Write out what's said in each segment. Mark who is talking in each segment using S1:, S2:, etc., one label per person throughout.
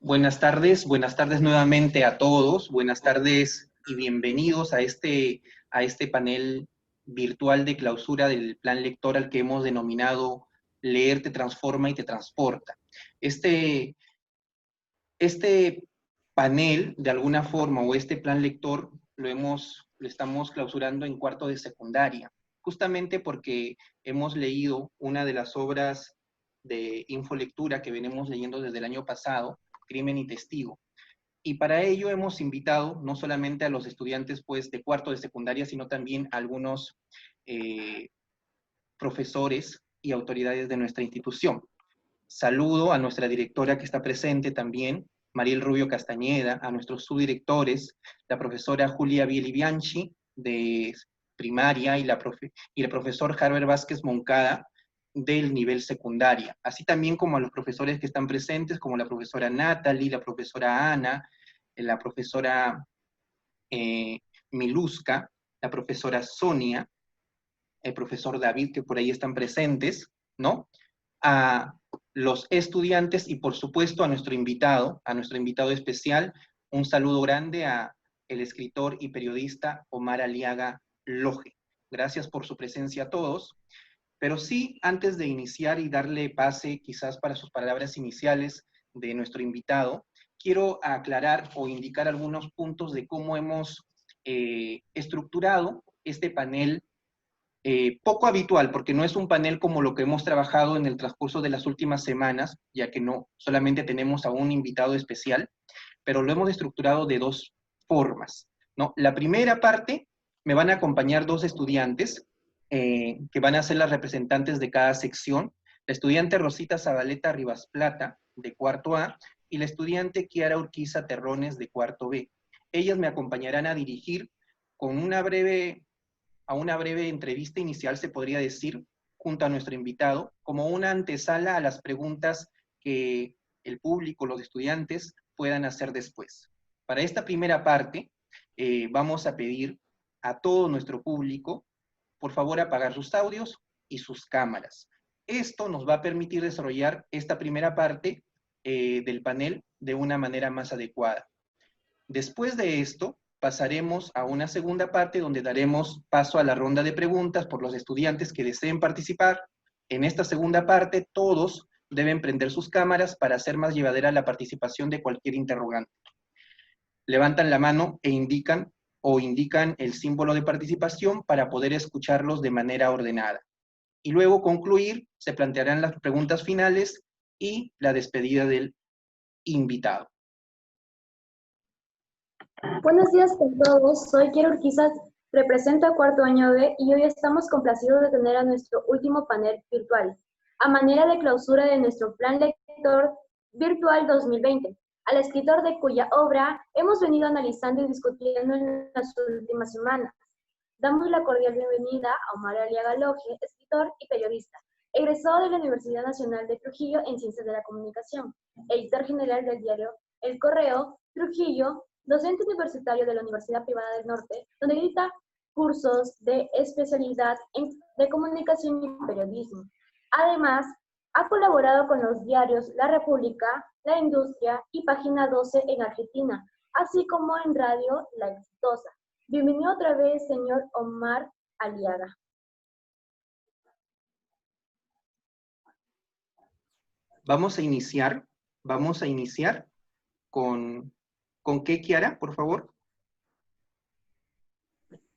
S1: Buenas tardes nuevamente a todos, buenas tardes y bienvenidos a este panel virtual de clausura del plan lector al que hemos denominado Leer te transforma y te transporta. Este panel, de alguna forma, o este plan lector, lo estamos clausurando en cuarto de secundaria, justamente porque hemos leído una de las obras de infolectura que venimos leyendo desde el año pasado, Crimen y Testigo. Y para ello hemos invitado no solamente a los estudiantes pues, de cuarto de secundaria, sino también a algunos profesores y autoridades de nuestra institución. Saludo a nuestra directora que está presente también, Mariel Rubio Castañeda, a nuestros subdirectores, la profesora Julia Bieli-Bianchi, de primaria, y el profesor Harber Vázquez Moncada, del nivel secundaria, así también como a los profesores que están presentes, como la profesora Natalie, la profesora Ana, la profesora Miluska, la profesora Sonia, el profesor David, que por ahí están presentes, ¿no? A los estudiantes y por supuesto a nuestro invitado especial, un saludo grande a el escritor y periodista Omar Aliaga Loje. Gracias por su presencia a todos. Pero sí, antes de iniciar y darle pase quizás para sus palabras iniciales de nuestro invitado, quiero aclarar o indicar algunos puntos de cómo hemos estructurado este panel poco habitual, porque no es un panel como lo que hemos trabajado en el transcurso de las últimas semanas, ya que no solamente tenemos a un invitado especial, pero lo hemos estructurado de dos formas, ¿no? La primera parte me van a acompañar dos estudiantes, que van a ser las representantes de cada sección, la estudiante Rosita Zabaleta Rivas Plata, de cuarto A, y la estudiante Kiara Urquiza Terrones, de cuarto B. Ellas me acompañarán a dirigir con una breve entrevista inicial, se podría decir, junto a nuestro invitado, como una antesala a las preguntas que el público, los estudiantes, puedan hacer después. Para esta primera parte, vamos a pedir a todo nuestro público por favor apagar sus audios y sus cámaras. Esto nos va a permitir desarrollar esta primera parte del panel de una manera más adecuada. Después de esto, pasaremos a una segunda parte donde daremos paso a la ronda de preguntas por los estudiantes que deseen participar. En esta segunda parte, todos deben prender sus cámaras para hacer más llevadera la participación de cualquier interrogante. Levantan la mano e indican el símbolo de participación para poder escucharlos de manera ordenada. Y luego concluir, se plantearán las preguntas finales y la despedida del invitado.
S2: Buenos días con todos, soy Kiara Urquiza, represento a cuarto año B y hoy estamos complacidos de tener a nuestro último panel virtual, a manera de clausura de nuestro plan lector virtual 2020. Al escritor de cuya obra hemos venido analizando y discutiendo en las últimas semanas. Damos la cordial bienvenida a Omar Aliaga Loje, escritor y periodista, egresado de la Universidad Nacional de Trujillo en Ciencias de la Comunicación, editor general del diario El Correo, Trujillo, docente universitario de la Universidad Privada del Norte, donde dicta cursos de especialidad de comunicación y periodismo. Además, ha colaborado con los diarios La República, La Industria y Página 12 en Argentina, así como en Radio La Exitosa. Bienvenido otra vez, señor Omar Aliaga.
S1: Vamos a iniciar con qué, Kiara, por favor.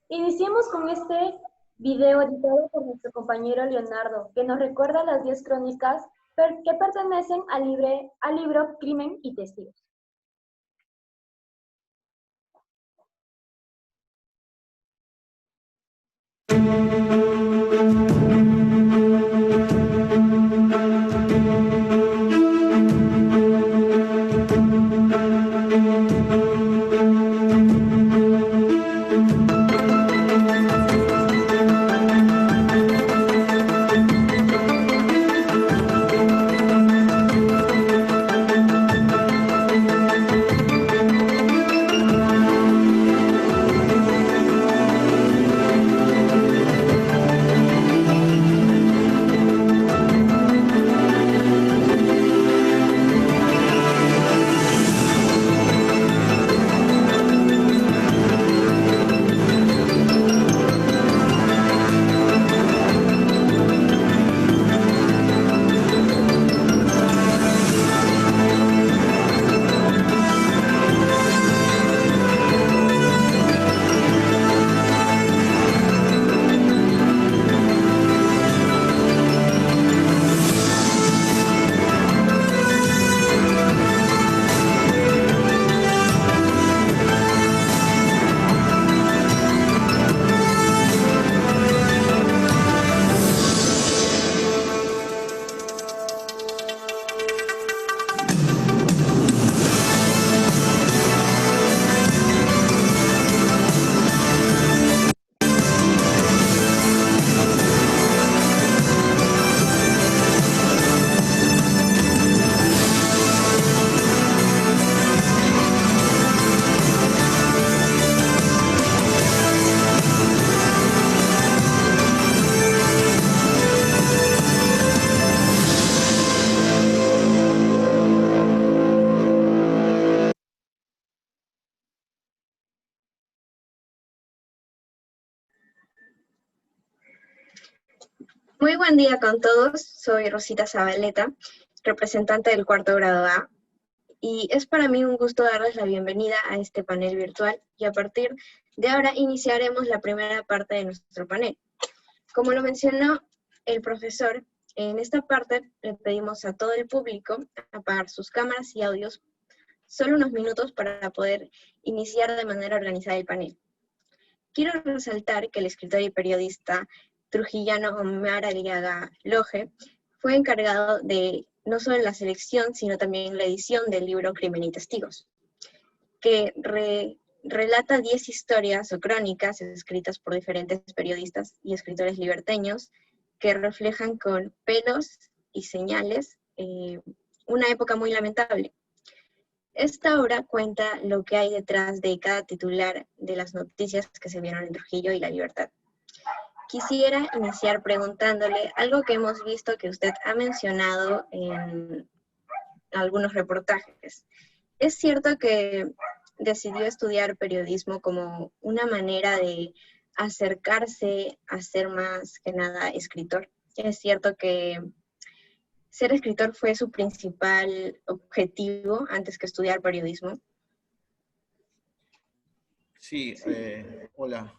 S1: Iniciemos
S2: con este video editado por nuestro compañero Leonardo, que nos recuerda las 10 crónicas que pertenecen al libro Crimen y Testigos.
S3: Muy buen día con todos, soy Rosita Zabaleta, representante del cuarto grado A, y es para mí un gusto darles la bienvenida a este panel virtual, y a partir de ahora iniciaremos la primera parte de nuestro panel. Como lo mencionó el profesor, en esta parte le pedimos a todo el público apagar sus cámaras y audios solo unos minutos para poder iniciar de manera organizada el panel. Quiero resaltar que el escritor y periodista trujillano Omar Aliaga Loje fue encargado de no solo la selección, sino también la edición del libro Crimen y Testigos, que relata 10 historias o crónicas escritas por diferentes periodistas y escritores liberteños que reflejan con pelos y señales una época muy lamentable. Esta obra cuenta lo que hay detrás de cada titular de las noticias que se vieron en Trujillo y La Libertad. Quisiera iniciar preguntándole algo que hemos visto que usted ha mencionado en algunos reportajes. ¿Es cierto que decidió estudiar periodismo como una manera de acercarse a ser más que nada escritor? ¿Es cierto que ser escritor fue su principal objetivo antes que estudiar periodismo?
S4: Sí, hola.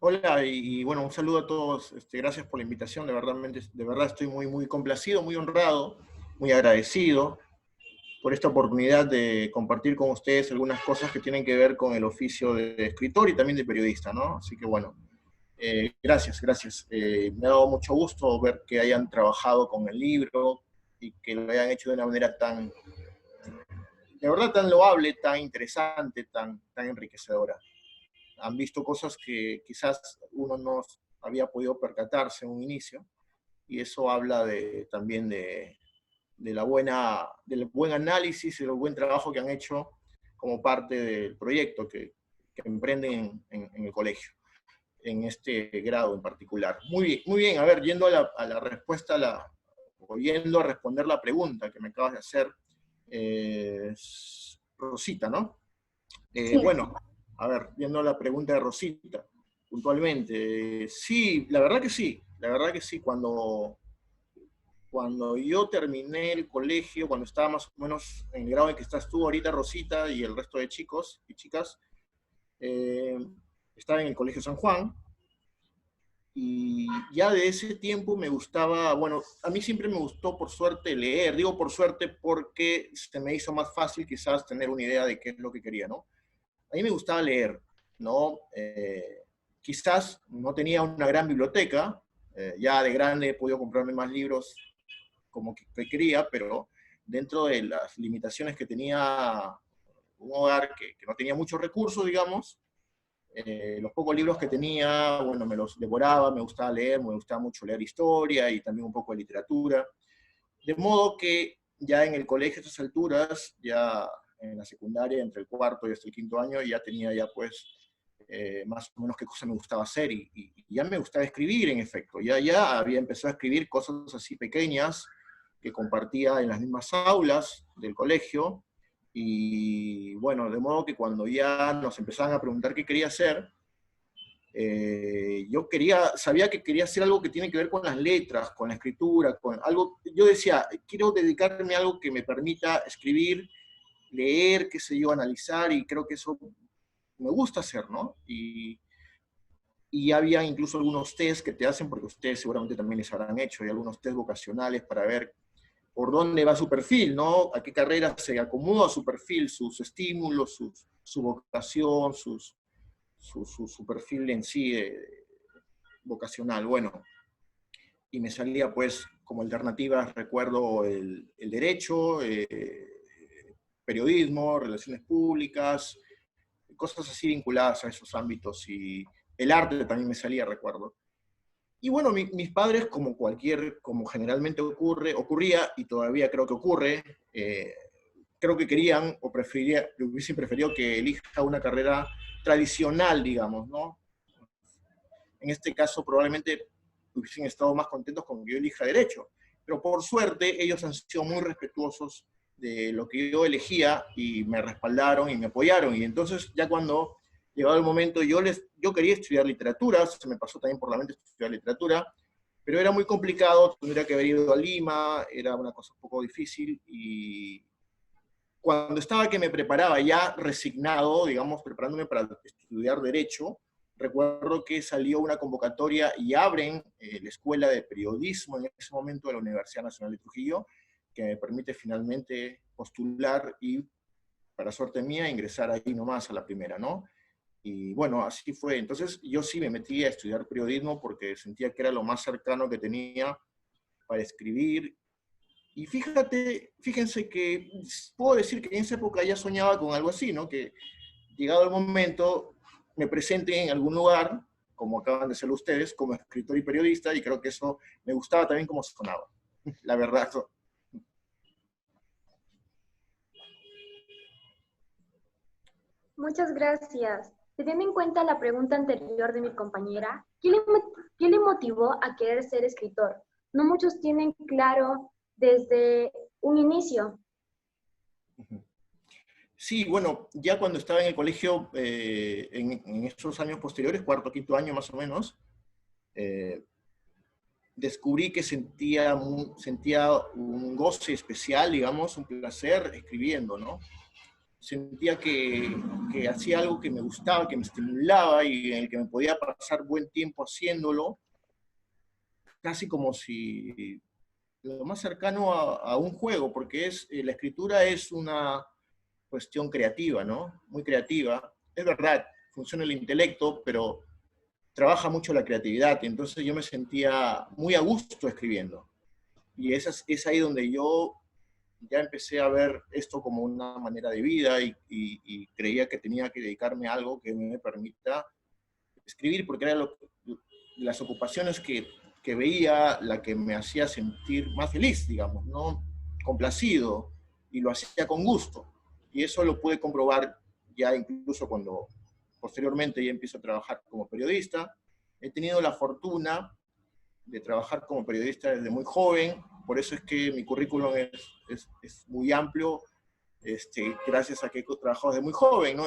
S4: Hola y bueno, un saludo a todos. Gracias por la invitación. De verdad estoy muy complacido, muy honrado, muy agradecido por esta oportunidad de compartir con ustedes algunas cosas que tienen que ver con el oficio de escritor y también de periodista, ¿no? Así que bueno, gracias. Me ha dado mucho gusto ver que hayan trabajado con el libro y que lo hayan hecho de una manera de verdad tan loable, tan interesante, tan enriquecedora. Han visto cosas que quizás uno no había podido percatarse en un inicio, y eso habla también del buen análisis y del buen trabajo que han hecho como parte del proyecto que emprenden en el colegio, en este grado en particular. Muy bien, a ver, yendo a la respuesta, o yendo a responder la pregunta que me acabas de hacer, Rosita, ¿no?
S3: Sí.
S4: Bueno, a ver, viendo la pregunta de Rosita, puntualmente, sí, la verdad que sí, cuando yo terminé el colegio, cuando estaba más o menos en el grado en que estás tú ahorita, Rosita, y el resto de chicos y chicas, estaba en el Colegio San Juan, y ya de ese tiempo me gustaba, bueno, a mí siempre me gustó por suerte leer, digo por suerte porque se me hizo más fácil quizás tener una idea de qué es lo que quería, ¿no? A mí me gustaba leer, ¿no? Quizás no tenía una gran biblioteca, ya de grande he podido comprarme más libros como que quería, pero dentro de las limitaciones que tenía un hogar que no tenía muchos recursos, digamos, los pocos libros que tenía, bueno, me los devoraba, me gustaba leer, me gustaba mucho leer historia y también un poco de literatura. De modo que ya en el colegio a estas alturas, ya en la secundaria, entre el cuarto y hasta el quinto año, ya tenía ya pues más o menos qué cosa me gustaba hacer y ya me gustaba escribir, en efecto. Ya había empezado a escribir cosas así pequeñas que compartía en las mismas aulas del colegio, y bueno, de modo que cuando ya nos empezaban a preguntar qué quería hacer, yo sabía que quería hacer algo que tiene que ver con las letras, con la escritura, con algo. Yo decía, quiero dedicarme a algo que me permita escribir, leer, qué sé yo, analizar, y creo que eso me gusta hacer, ¿no? Y había incluso algunos test que te hacen, porque ustedes seguramente también les habrán hecho, y algunos test vocacionales para ver por dónde va su perfil, ¿no? A qué carrera se acomoda su perfil, sus estímulos, su vocación, su perfil en sí vocacional. Bueno, y me salía pues como alternativas, recuerdo el derecho, periodismo, relaciones públicas, cosas así vinculadas a esos ámbitos, y el arte también me salía, recuerdo. Y bueno, mis padres, como generalmente ocurría, y todavía creo que ocurre, creo que querían o hubiesen preferido que elija una carrera tradicional, digamos, ¿no? En este caso probablemente hubiesen estado más contentos con que yo elija derecho, pero por suerte ellos han sido muy respetuosos de lo que yo elegía y me respaldaron y me apoyaron, y entonces ya cuando llegado el momento yo quería estudiar literatura, se me pasó también por la mente estudiar literatura, pero era muy complicado, tendría que haber ido a Lima, era una cosa un poco difícil, y cuando estaba que me preparaba ya resignado, digamos, preparándome para estudiar Derecho, recuerdo que salió una convocatoria y abren la Escuela de Periodismo en ese momento de la Universidad Nacional de Trujillo, que me permite finalmente postular y, para suerte mía, ingresar ahí nomás a la primera, ¿no? Y bueno, así fue. Entonces yo sí me metí a estudiar periodismo porque sentía que era lo más cercano que tenía para escribir. Y fíjense que puedo decir que en esa época ya soñaba con algo así, ¿no? Que llegado el momento me presente en algún lugar, como acaban de ser ustedes, como escritor y periodista, y creo que eso me gustaba también como sonaba, la verdad.
S2: Muchas gracias. Teniendo en cuenta la pregunta anterior de mi compañera, qué le motivó a querer ser escritor? No muchos tienen claro desde un inicio.
S4: Sí, bueno, ya cuando estaba en el colegio, en esos años posteriores, cuarto, quinto año más o menos, eh, descubrí que sentía un goce especial, digamos, un placer escribiendo, ¿no? Sentía que hacía algo que me gustaba, que me estimulaba y en el que me podía pasar buen tiempo haciéndolo, casi como si lo más cercano a un juego, porque la escritura es una cuestión creativa, ¿no? Muy creativa. Es verdad, funciona el intelecto, pero trabaja mucho la creatividad, y entonces yo me sentía muy a gusto escribiendo. Y es ahí donde yo ya empecé a ver esto como una manera de vida y creía que tenía que dedicarme a algo que me permita escribir, porque era las ocupaciones que veía la que me hacía sentir más feliz, digamos, ¿no? Complacido, y lo hacía con gusto. Y eso lo pude comprobar ya incluso cuando posteriormente ya empiezo a trabajar como periodista. He tenido la fortuna de trabajar como periodista desde muy joven, por eso es que mi currículum es muy amplio, gracias a que he trabajado desde muy joven, ¿no?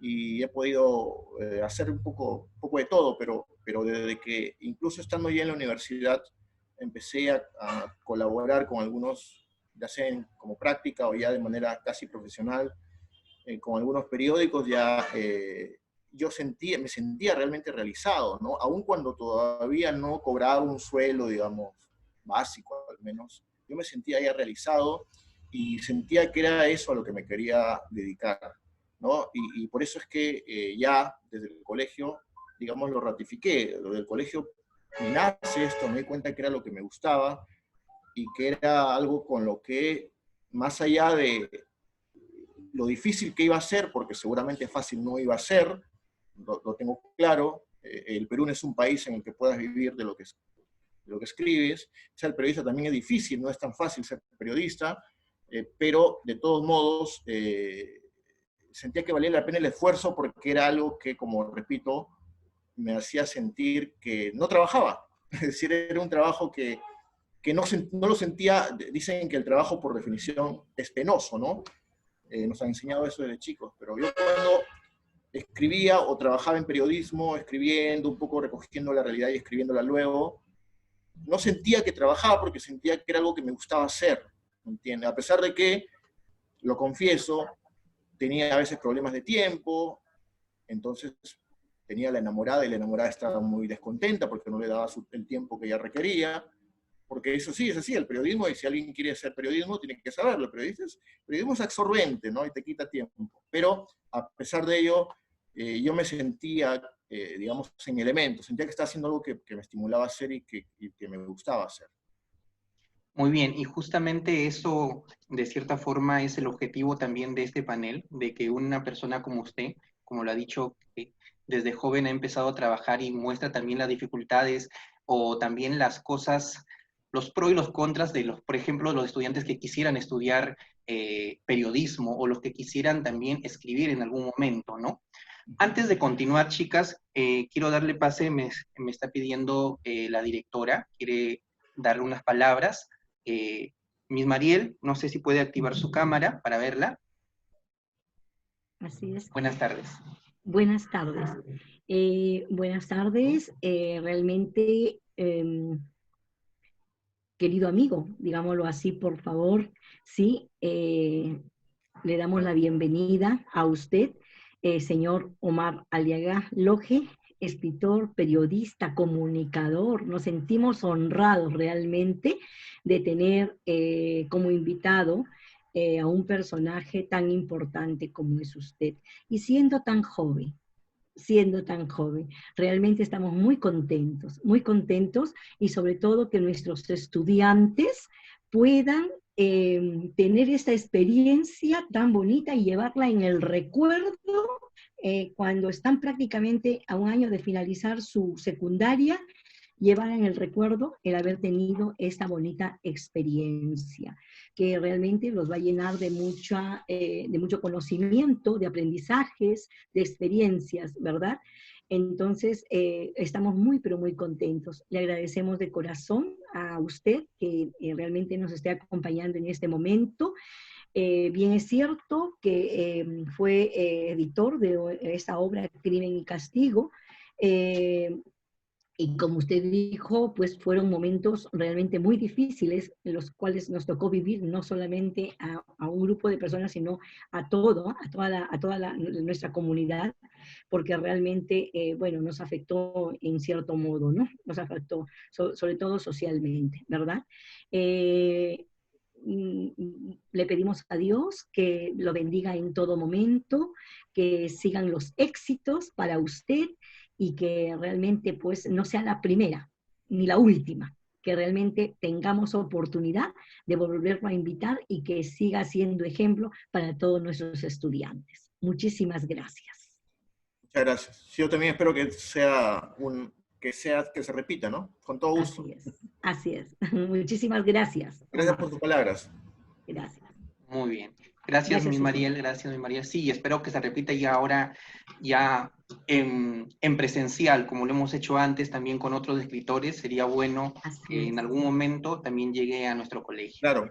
S4: Y he podido hacer un poco de todo, pero desde que, incluso estando ya en la universidad, empecé a colaborar con algunos, ya sea como práctica o ya de manera casi profesional, con algunos periódicos, ya yo me sentía realmente realizado, ¿no? Aun cuando todavía no cobraba un sueldo, digamos, básico al menos, yo me sentía ya realizado y sentía que era eso a lo que me quería dedicar, ¿no? Y por eso es que ya desde el colegio, digamos, lo ratifiqué. Desde el colegio me nace esto, me di cuenta que era lo que me gustaba y que era algo con lo que, más allá de lo difícil que iba a ser, porque seguramente fácil no iba a ser, lo tengo claro. El Perú no es un país en el que puedas vivir de lo que escribes. Ser periodista también es difícil, no es tan fácil ser periodista, pero de todos modos sentía que valía la pena el esfuerzo, porque era algo que, como repito, me hacía sentir que no trabajaba. Es decir, era un trabajo que no lo sentía. Dicen que el trabajo por definición es penoso, ¿no? Nos han enseñado eso desde chicos, pero yo cuando escribía o trabajaba en periodismo, escribiendo, un poco recogiendo la realidad y escribiéndola luego, no sentía que trabajaba, porque sentía que era algo que me gustaba hacer, ¿entiendes? A pesar de que, lo confieso, tenía a veces problemas de tiempo, entonces tenía la enamorada y la enamorada estaba muy descontenta porque no le daba el tiempo que ella requería, porque eso sí, es así, el periodismo, y si alguien quiere hacer periodismo, tiene que saberlo. El periodismo es absorbente, ¿no? Y te quita tiempo. Pero a pesar de ello, yo me sentía, digamos, en elementos, sentía que estaba haciendo algo que me estimulaba a hacer y que me gustaba hacer.
S1: Muy bien, y justamente eso, de cierta forma, es el objetivo también de este panel, de que una persona como usted, como lo ha dicho, que desde joven ha empezado a trabajar y muestra también las dificultades o también las cosas, los pros y los contras de los, por ejemplo, los estudiantes que quisieran estudiar periodismo o los que quisieran también escribir en algún momento, ¿no? Antes de continuar, chicas, quiero darle pase, me está pidiendo la directora, quiere darle unas palabras. Miss Mariel, no sé si puede activar su cámara para verla.
S5: Así es.
S1: Buenas tardes.
S5: Buenas tardes. Buenas tardes. Realmente querido amigo, digámoslo así, por favor, ¿sí? Le damos la bienvenida a usted, señor Omar Aliaga Loje, escritor, periodista, comunicador. Nos sentimos honrados realmente de tener como invitado a un personaje tan importante como es usted, y siendo tan joven. Realmente estamos muy contentos, y sobre todo que nuestros estudiantes puedan tener esa experiencia tan bonita y llevarla en el recuerdo cuando están prácticamente a un año de finalizar su secundaria, llevar en el recuerdo el haber tenido esta bonita experiencia, que realmente los va a llenar de mucho conocimiento, de aprendizajes, de experiencias, ¿verdad? Entonces, estamos muy, pero muy contentos. Le agradecemos de corazón a usted que realmente nos esté acompañando en este momento. Bien es cierto que fue editor de esta obra Crimen y Castigo, y como usted dijo, pues fueron momentos realmente muy difíciles en los cuales nos tocó vivir no solamente a un grupo de personas, sino a toda nuestra comunidad, porque realmente, bueno, nos afectó en cierto modo, ¿no? Nos afectó, sobre todo socialmente, ¿verdad? Le pedimos a Dios que lo bendiga en todo momento, que sigan los éxitos para usted, y que realmente pues no sea la primera ni la última, que realmente tengamos oportunidad de volverlo a invitar y que siga siendo ejemplo para todos nuestros estudiantes. Muchísimas gracias.
S4: Muchas gracias. Sí, yo también espero que que se repita, ¿no? Con todo gusto.
S5: Así es. Muchísimas gracias.
S4: Gracias por tus palabras.
S5: Gracias.
S1: Muy bien. Gracias, mi Mariel. Gracias, mi María. Sí, espero que se repita ya ahora, ya en presencial, como lo hemos hecho antes también con otros escritores. Sería bueno que en algún momento también llegue a nuestro colegio.
S4: Claro.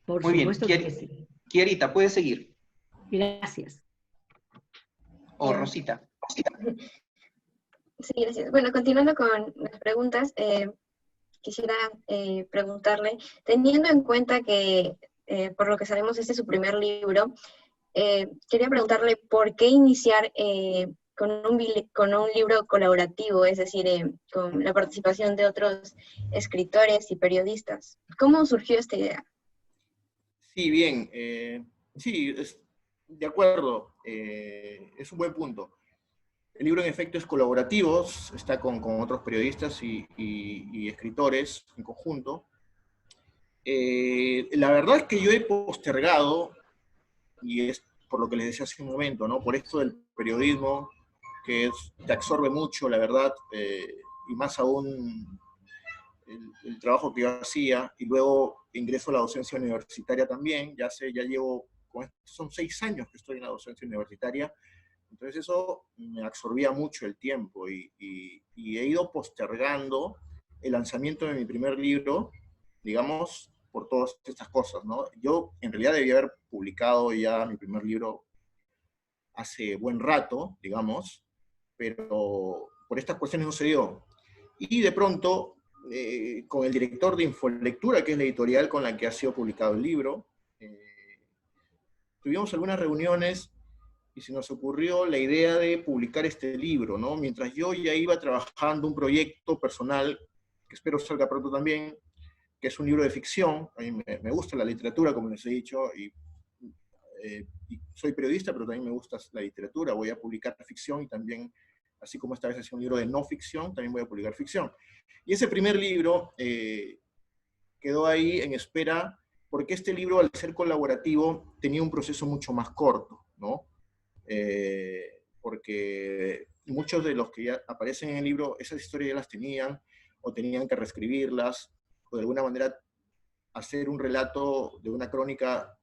S5: Por
S1: Muy bien.
S5: supuesto que sí.
S1: Kierita, ¿puedes seguir?
S5: Gracias.
S1: O Rosita.
S3: Sí, gracias. Bueno, continuando con las preguntas, quisiera preguntarle, teniendo en cuenta que, por lo que sabemos, este es su primer libro, quería preguntarle por qué iniciar con un libro colaborativo, es decir, con la participación de otros escritores y periodistas. ¿Cómo surgió esta idea?
S4: Sí, bien. Sí, de acuerdo. Es un buen punto. El libro, en efecto, es colaborativo, está con otros periodistas y escritores en conjunto. La verdad es que yo he postergado, y es por lo que les decía hace un momento, ¿no? Por esto del periodismo, que te absorbe mucho, la verdad, y más aún el trabajo que yo hacía, y luego ingreso a la docencia universitaria también, ya llevo, son 6 años que estoy en la docencia universitaria. Entonces eso me absorbía mucho el tiempo y he ido postergando el lanzamiento de mi primer libro, digamos, por todas estas cosas, ¿no? Yo en realidad debía haber publicado ya mi primer libro hace buen rato, digamos, pero por estas cuestiones no se dio. Y de pronto, con el director de Infolectura, que es la editorial con la que ha sido publicado el libro, tuvimos algunas reuniones y se nos ocurrió la idea de publicar este libro, ¿no? Mientras yo ya iba trabajando un proyecto personal, que espero salga pronto también, que es un libro de ficción. A mí me gusta la literatura, como les he dicho, y soy periodista, pero también me gusta la literatura. Voy a publicar ficción y también, así como esta vez es un libro de no ficción, también voy a publicar ficción. Y ese primer libro quedó ahí en espera, porque este libro, al ser colaborativo, tenía un proceso mucho más corto, ¿no? Porque muchos de los que ya aparecen en el libro, esas historias ya las tenían, o tenían que reescribirlas, o de alguna manera hacer un relato de una crónica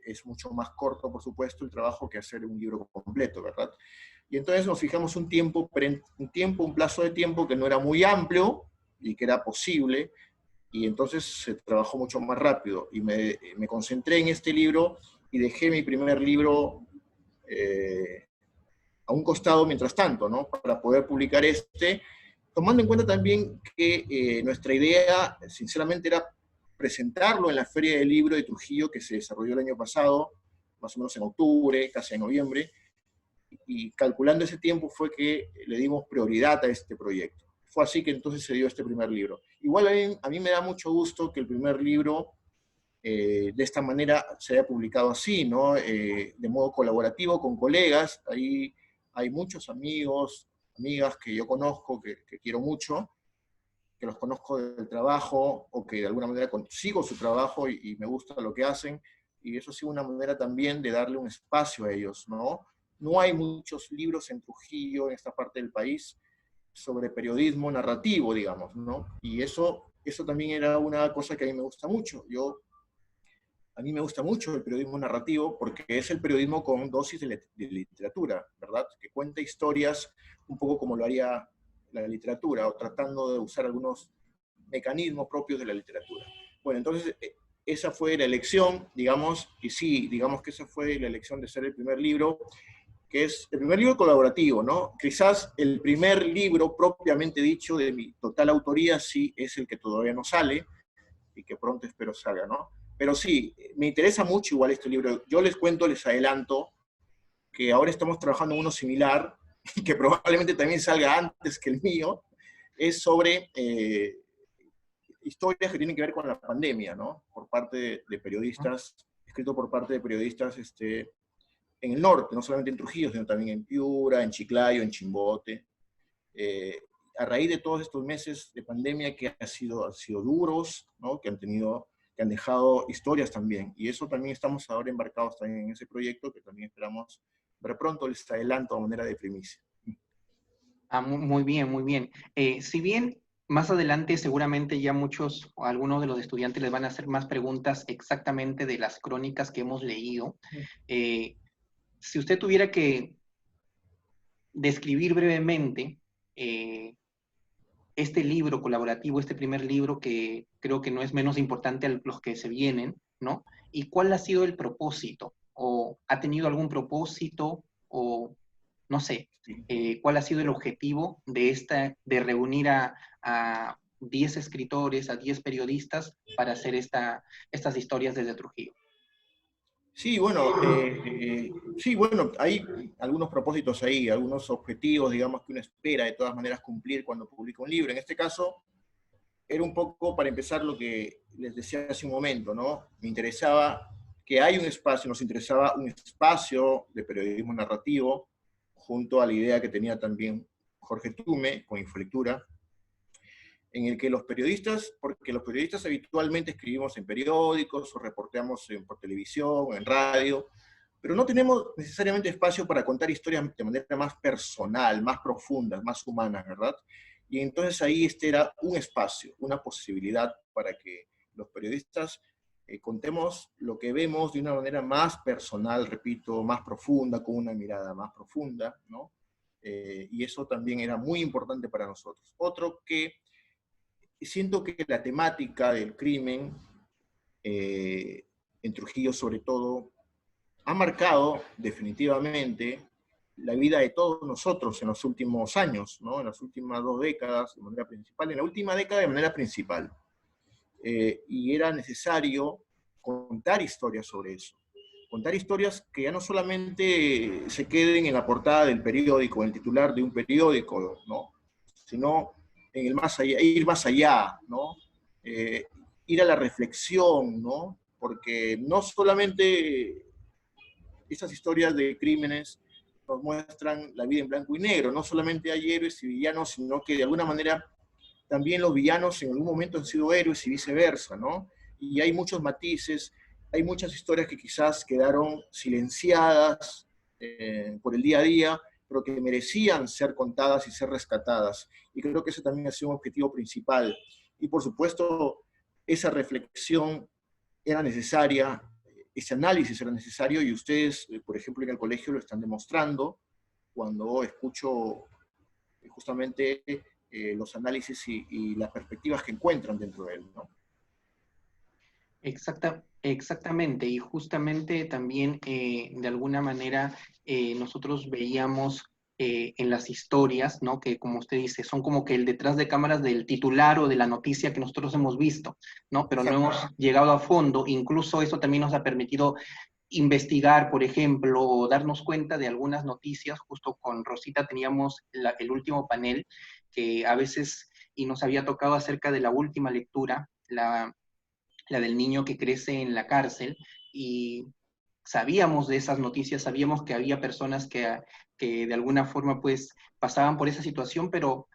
S4: es mucho más corto, por supuesto, el trabajo que hacer un libro completo, ¿verdad? Y entonces nos fijamos un plazo de tiempo que no era muy amplio y que era posible, y entonces se trabajó mucho más rápido, y me concentré en este libro y dejé mi primer libro a un costado mientras tanto, ¿no? Para poder publicar este, tomando en cuenta también que nuestra idea, sinceramente, era presentarlo en la Feria del Libro de Trujillo que se desarrolló el año pasado, más o menos en octubre, casi en noviembre, y calculando ese tiempo fue que le dimos prioridad a este proyecto. Fue así que entonces se dio este primer libro. Igual a mí me da mucho gusto que el primer libro de esta manera se haya publicado así, ¿no? De modo colaborativo con colegas. Ahí hay muchos amigos, amigas que yo conozco, que quiero mucho, que los conozco del trabajo o que de alguna manera sigo su trabajo y me gusta lo que hacen. Y eso ha sido una manera también de darle un espacio a ellos, ¿no? No hay muchos libros en Trujillo, en esta parte del país, sobre periodismo narrativo, digamos, ¿no? Y eso también era una cosa que a mí me gusta mucho. A mí me gusta mucho el periodismo narrativo porque es el periodismo con dosis de literatura, ¿verdad? Que cuenta historias un poco como lo haría la literatura, o tratando de usar algunos mecanismos propios de la literatura. Bueno, entonces esa fue la elección, digamos, y sí, digamos que esa fue la elección de ser el primer libro, que es el primer libro colaborativo, ¿no? Quizás el primer libro propiamente dicho de mi total autoría sí es el que todavía no sale y que pronto espero salga, ¿no? Pero sí, me interesa mucho igual este libro. Yo les cuento, les adelanto, que ahora estamos trabajando en uno similar, y que probablemente también salga antes que el mío, es sobre historias que tienen que ver con la pandemia, ¿no? Por parte de periodistas, escrito por parte de periodistas en el norte, no solamente en Trujillo, sino también en Piura, en Chiclayo, en Chimbote. A raíz de todos estos meses de pandemia que han sido duros, ¿no? Que han dejado historias también. Y eso también estamos ahora embarcados también en ese proyecto que también esperamos ver pronto, les adelanto a manera de primicia.
S1: Muy bien, muy bien. Si bien más adelante seguramente ya muchos o algunos de los estudiantes les van a hacer más preguntas exactamente de las crónicas que hemos leído, si usted tuviera que describir brevemente este libro colaborativo, este primer libro que creo que no es menos importante a los que se vienen, ¿no? ¿Y cuál ha sido el propósito? ¿O ha tenido algún propósito? ¿O no sé, cuál ha sido el objetivo de reunir a 10 escritores, a 10 periodistas para hacer estas historias desde Trujillo?
S4: Sí, bueno, hay algunos propósitos ahí, algunos objetivos, digamos, que uno espera de todas maneras cumplir cuando publica un libro. En este caso, era un poco para empezar lo que les decía hace un momento, ¿no? Me interesaba que hay un espacio, nos interesaba un espacio de periodismo narrativo, junto a la idea que tenía también Jorge Tume con Infolectura, en el que los periodistas, porque los periodistas habitualmente escribimos en periódicos o reporteamos por televisión, en radio, pero no tenemos necesariamente espacio para contar historias de manera más personal, más profunda, más humana, ¿verdad? Y entonces ahí era un espacio, una posibilidad para que los periodistas contemos lo que vemos de una manera más personal, repito, más profunda, con una mirada más profunda, ¿no? Y eso también era muy importante para nosotros. Otro que siento que la temática del crimen en Trujillo sobre todo ha marcado definitivamente la vida de todos nosotros en los últimos años, ¿no? En las últimas 2 décadas de manera principal, en la última década de manera principal. Y era necesario contar historias sobre eso. Contar historias que ya no solamente se queden en la portada del periódico, en el titular de un periódico, ¿no? Sino en el más allá, ir más allá, ¿no? Ir a la reflexión, ¿no? Porque no solamente estas historias de crímenes nos muestran la vida en blanco y negro, no solamente hay héroes y villanos, sino que de alguna manera también los villanos en algún momento han sido héroes y viceversa, ¿no? Y hay muchos matices, hay muchas historias que quizás quedaron silenciadas por el día a día, pero que merecían ser contadas y ser rescatadas. Y creo que ese también ha sido un objetivo principal. Y por supuesto, esa reflexión era necesaria, ese análisis era necesario, y ustedes, por ejemplo, en el colegio lo están demostrando cuando escucho justamente los análisis y las perspectivas que encuentran dentro de él, ¿no?
S1: Exactamente, y justamente también de alguna manera nosotros veíamos en las historias, ¿no? Que como usted dice, son como que el detrás de cámaras del titular o de la noticia que nosotros hemos visto, ¿no? Pero no hemos llegado a fondo. Incluso eso también nos ha permitido investigar, por ejemplo, o darnos cuenta de algunas noticias. Justo con Rosita teníamos el último panel que a veces, y nos había tocado acerca de la última lectura, la del niño que crece en la cárcel, y sabíamos de esas noticias, sabíamos que había personas que de alguna forma pues pasaban por esa situación, pero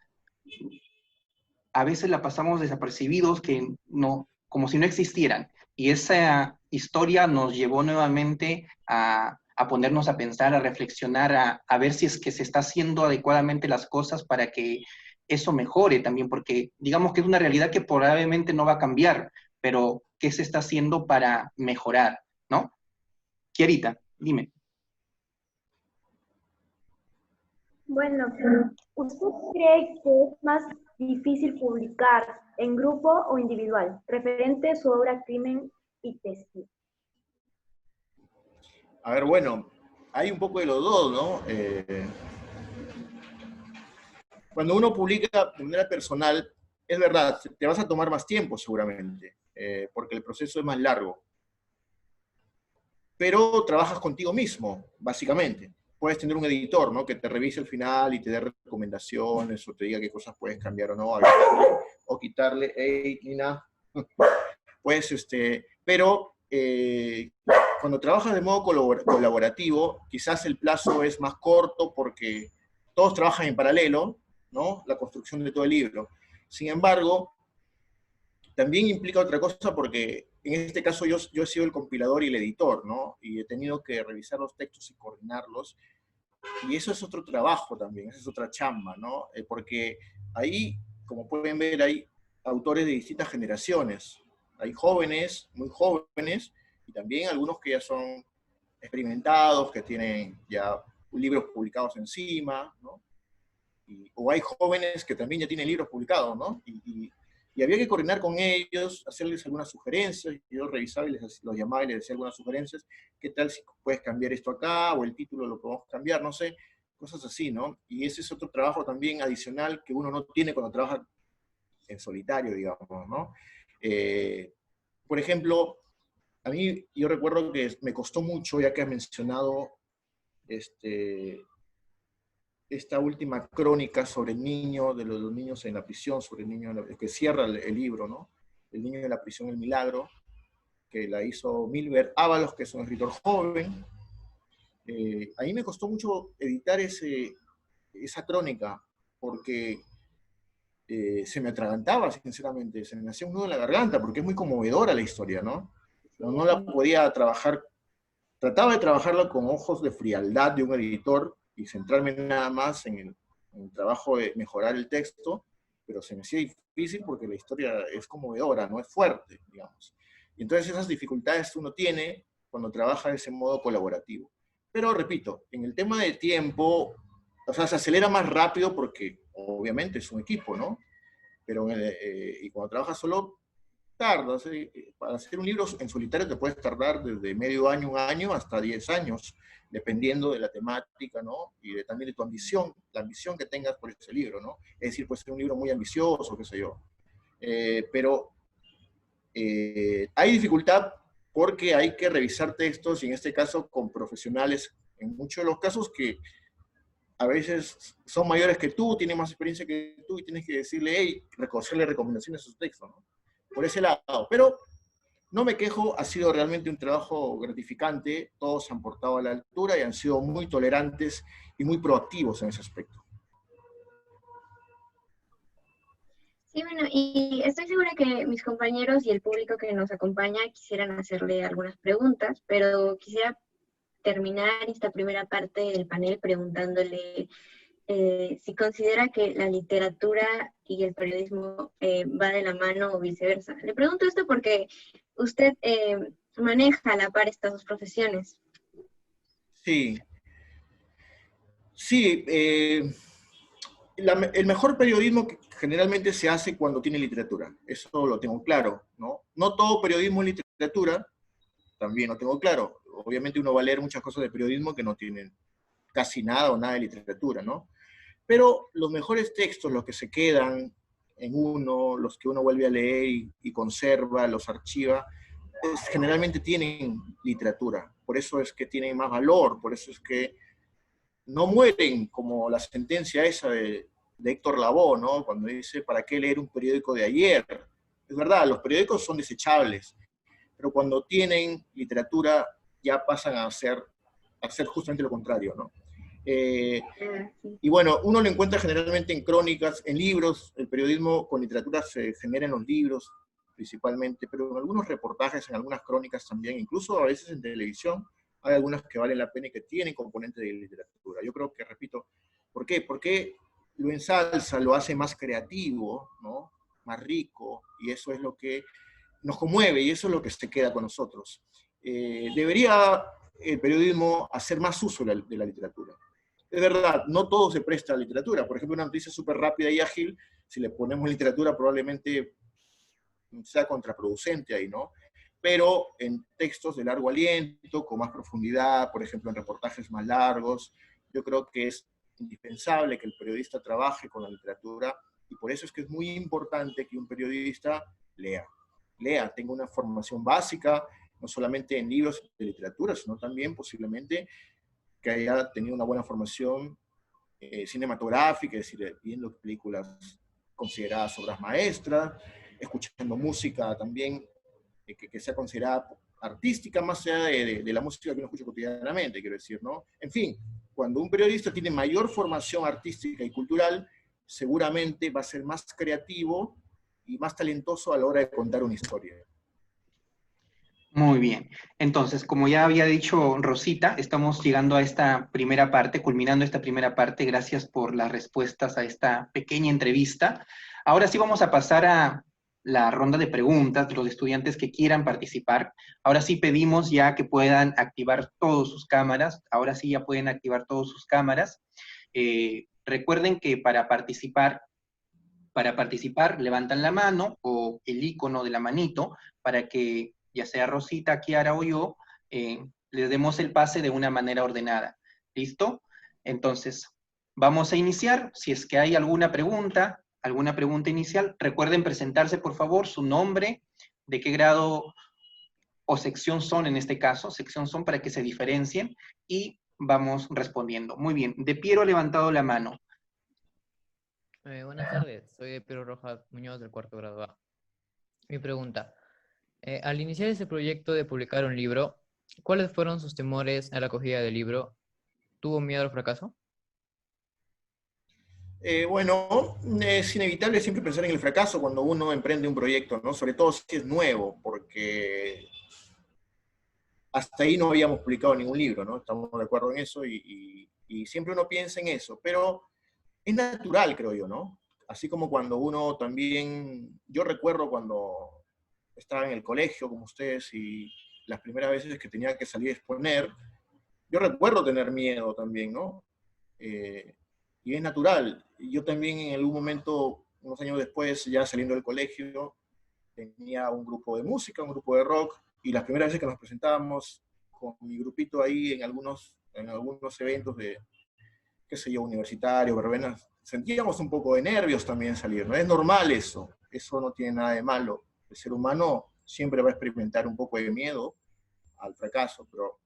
S1: a veces la pasamos desapercibidos, que no, como si no existieran. Y esa historia nos llevó nuevamente a ponernos a pensar, a reflexionar, a ver si es que se está haciendo adecuadamente las cosas para que eso mejore también, porque digamos que es una realidad que probablemente no va a cambiar, pero ¿qué se está haciendo para mejorar? ¿No? Kierita, dime.
S2: Bueno, ¿usted cree que es más difícil publicar en grupo o individual, referente a su obra Crimen y Testigo?
S4: A ver, bueno, hay un poco de los dos, ¿no? Cuando uno publica de manera personal, es verdad, te vas a tomar más tiempo seguramente, porque el proceso es más largo. Pero trabajas contigo mismo, básicamente. Puedes tener un editor, ¿no? Que te revise el final y te dé recomendaciones o te diga qué cosas puedes cambiar o no, o quitarle, hey, Nina, pues, pero cuando trabajas de modo colaborativo, quizás el plazo es más corto porque todos trabajan en paralelo, ¿no? La construcción de todo el libro. Sin embargo, también implica otra cosa porque en este caso yo he sido el compilador y el editor, ¿no? Y he tenido que revisar los textos y coordinarlos. Y eso es otro trabajo también, esa es otra chamba, ¿no? Porque ahí, como pueden ver, hay autores de distintas generaciones. Hay jóvenes, muy jóvenes, y también algunos que ya son experimentados, que tienen ya libros publicados encima, ¿no? O hay jóvenes que también ya tienen libros publicados, ¿no? Y había que coordinar con ellos, hacerles algunas sugerencias, yo revisaba y los llamaba y les decía algunas sugerencias, ¿qué tal si puedes cambiar esto acá? O el título lo podemos cambiar, no sé, cosas así, ¿no? Y ese es otro trabajo también adicional que uno no tiene cuando trabaja en solitario, digamos, ¿no? Por ejemplo, a mí, yo recuerdo que me costó mucho, ya que has mencionado esta última crónica sobre el niño, de los niños en la prisión, sobre el niño que cierra el libro, ¿no? El niño en la prisión, el milagro, que la hizo Milber Ábalos, que es un escritor joven. A mí me costó mucho editar esa crónica, porque se me atragantaba, sinceramente, se me hacía un nudo en la garganta, porque es muy conmovedora la historia, ¿no? No la podía trabajar, trataba de trabajarla con ojos de frialdad de un editor, y centrarme nada más en el trabajo de mejorar el texto, pero se me hacía difícil porque la historia es conmovedora, no es fuerte, digamos. Y entonces esas dificultades uno tiene cuando trabaja de ese modo colaborativo. Pero repito, en el tema de tiempo, o sea, se acelera más rápido porque obviamente es un equipo, ¿no? Pero y cuando trabajas solo, tardas. Para hacer un libro en solitario te puedes tardar desde medio año, un año, hasta 10 años, dependiendo de la temática, ¿no? Y también de tu ambición, la ambición que tengas por ese libro, ¿no? Es decir, puede ser un libro muy ambicioso, qué sé yo. Pero hay dificultad porque hay que revisar textos, y en este caso con profesionales, en muchos de los casos que a veces son mayores que tú, tienen más experiencia que tú, y tienes que decirle, hey, recogerle recomendaciones a su texto, ¿no? Por ese lado. Pero no me quejo, ha sido realmente un trabajo gratificante, todos se han portado a la altura y han sido muy tolerantes y muy proactivos en ese aspecto.
S3: Sí, bueno, y estoy segura que mis compañeros y el público que nos acompaña quisieran hacerle algunas preguntas, pero quisiera terminar esta primera parte del panel preguntándole si considera que la literatura y el periodismo va de la mano o viceversa. Le pregunto esto porque usted maneja a la par estas dos profesiones.
S4: Sí, sí. El mejor periodismo que generalmente se hace cuando tiene literatura. Eso lo tengo claro, ¿no? No todo periodismo es literatura, también lo tengo claro. Obviamente uno va a leer muchas cosas de periodismo que no tienen casi nada o nada de literatura, ¿no? Pero los mejores textos, los que se quedan en uno, los que uno vuelve a leer y conserva, los archiva, generalmente tienen literatura. Por eso es que tienen más valor, por eso es que no mueren, como la sentencia esa de Héctor Lavoe, ¿no? Cuando dice, ¿para qué leer un periódico de ayer? Es verdad, los periódicos son desechables, pero cuando tienen literatura ya pasan a ser justamente lo contrario, ¿no? Y bueno, uno lo encuentra generalmente en crónicas, en libros, el periodismo con literatura se genera en los libros principalmente, pero en algunos reportajes, en algunas crónicas también, incluso a veces en televisión, hay algunas que valen la pena y que tienen componente de literatura. Yo creo que, repito, ¿por qué? Porque lo ensalza, lo hace más creativo, ¿no? Más rico, y eso es lo que nos conmueve y eso es lo que se queda con nosotros. Debería el periodismo hacer más uso de la literatura. Es verdad, no todo se presta a la literatura. Por ejemplo, una noticia súper rápida y ágil, si le ponemos literatura probablemente sea contraproducente ahí, ¿no? Pero en textos de largo aliento, con más profundidad, por ejemplo, en reportajes más largos, yo creo que es indispensable que el periodista trabaje con la literatura y por eso es que es muy importante que un periodista lea, tenga una formación básica, no solamente en libros de literatura, sino también posiblemente que haya tenido una buena formación cinematográfica, es decir, viendo películas consideradas obras maestras, escuchando música también que sea considerada artística, más allá de la música que uno escucha cotidianamente, quiero decir, ¿no? En fin, cuando un periodista tiene mayor formación artística y cultural, seguramente va a ser más creativo y más talentoso a la hora de contar una historia.
S1: Muy bien. Entonces, como ya había dicho Rosita, estamos llegando a esta primera parte, culminando esta primera parte. Gracias por las respuestas a esta pequeña entrevista. Ahora sí vamos a pasar a la ronda de preguntas de los estudiantes que quieran participar. Ahora sí pedimos ya que puedan activar todas sus cámaras. Ahora sí ya pueden activar todas sus cámaras. Recuerden que para participar levantan la mano o el icono de la manito para que ya sea Rosita, Kiara o yo, les demos el pase de una manera ordenada. ¿Listo? Entonces, vamos a iniciar. Si es que hay alguna pregunta inicial, recuerden presentarse, por favor, su nombre, de qué grado o sección son en este caso, sección son para que se diferencien y vamos respondiendo. Muy bien, De Piero ha levantado la mano.
S6: Buenas tardes, soy de Piero Rojas Muñoz del cuarto grado A. Mi pregunta, al iniciar este proyecto de publicar un libro, ¿cuáles fueron sus temores a la acogida del libro? ¿Tuvo miedo al fracaso?
S4: Bueno, es inevitable siempre pensar en el fracaso cuando uno emprende un proyecto, ¿no? Sobre todo si es nuevo, porque hasta ahí no habíamos publicado ningún libro, ¿no? Estamos de acuerdo en eso y siempre uno piensa en eso, pero es natural, creo yo, ¿no? Así como cuando uno también, yo recuerdo cuando estaba en el colegio, como ustedes, y las primeras veces que tenía que salir a exponer, yo recuerdo tener miedo también, ¿no? Y es natural. Yo también en algún momento, unos años después, ya saliendo del colegio, tenía un grupo de música, un grupo de rock, y las primeras veces que nos presentábamos con mi grupito ahí en algunos eventos de, qué sé yo, universitarios, verbenas, sentíamos un poco de nervios también salir, ¿no? Es normal eso no tiene nada de malo. El ser humano siempre va a experimentar un poco de miedo al fracaso, pero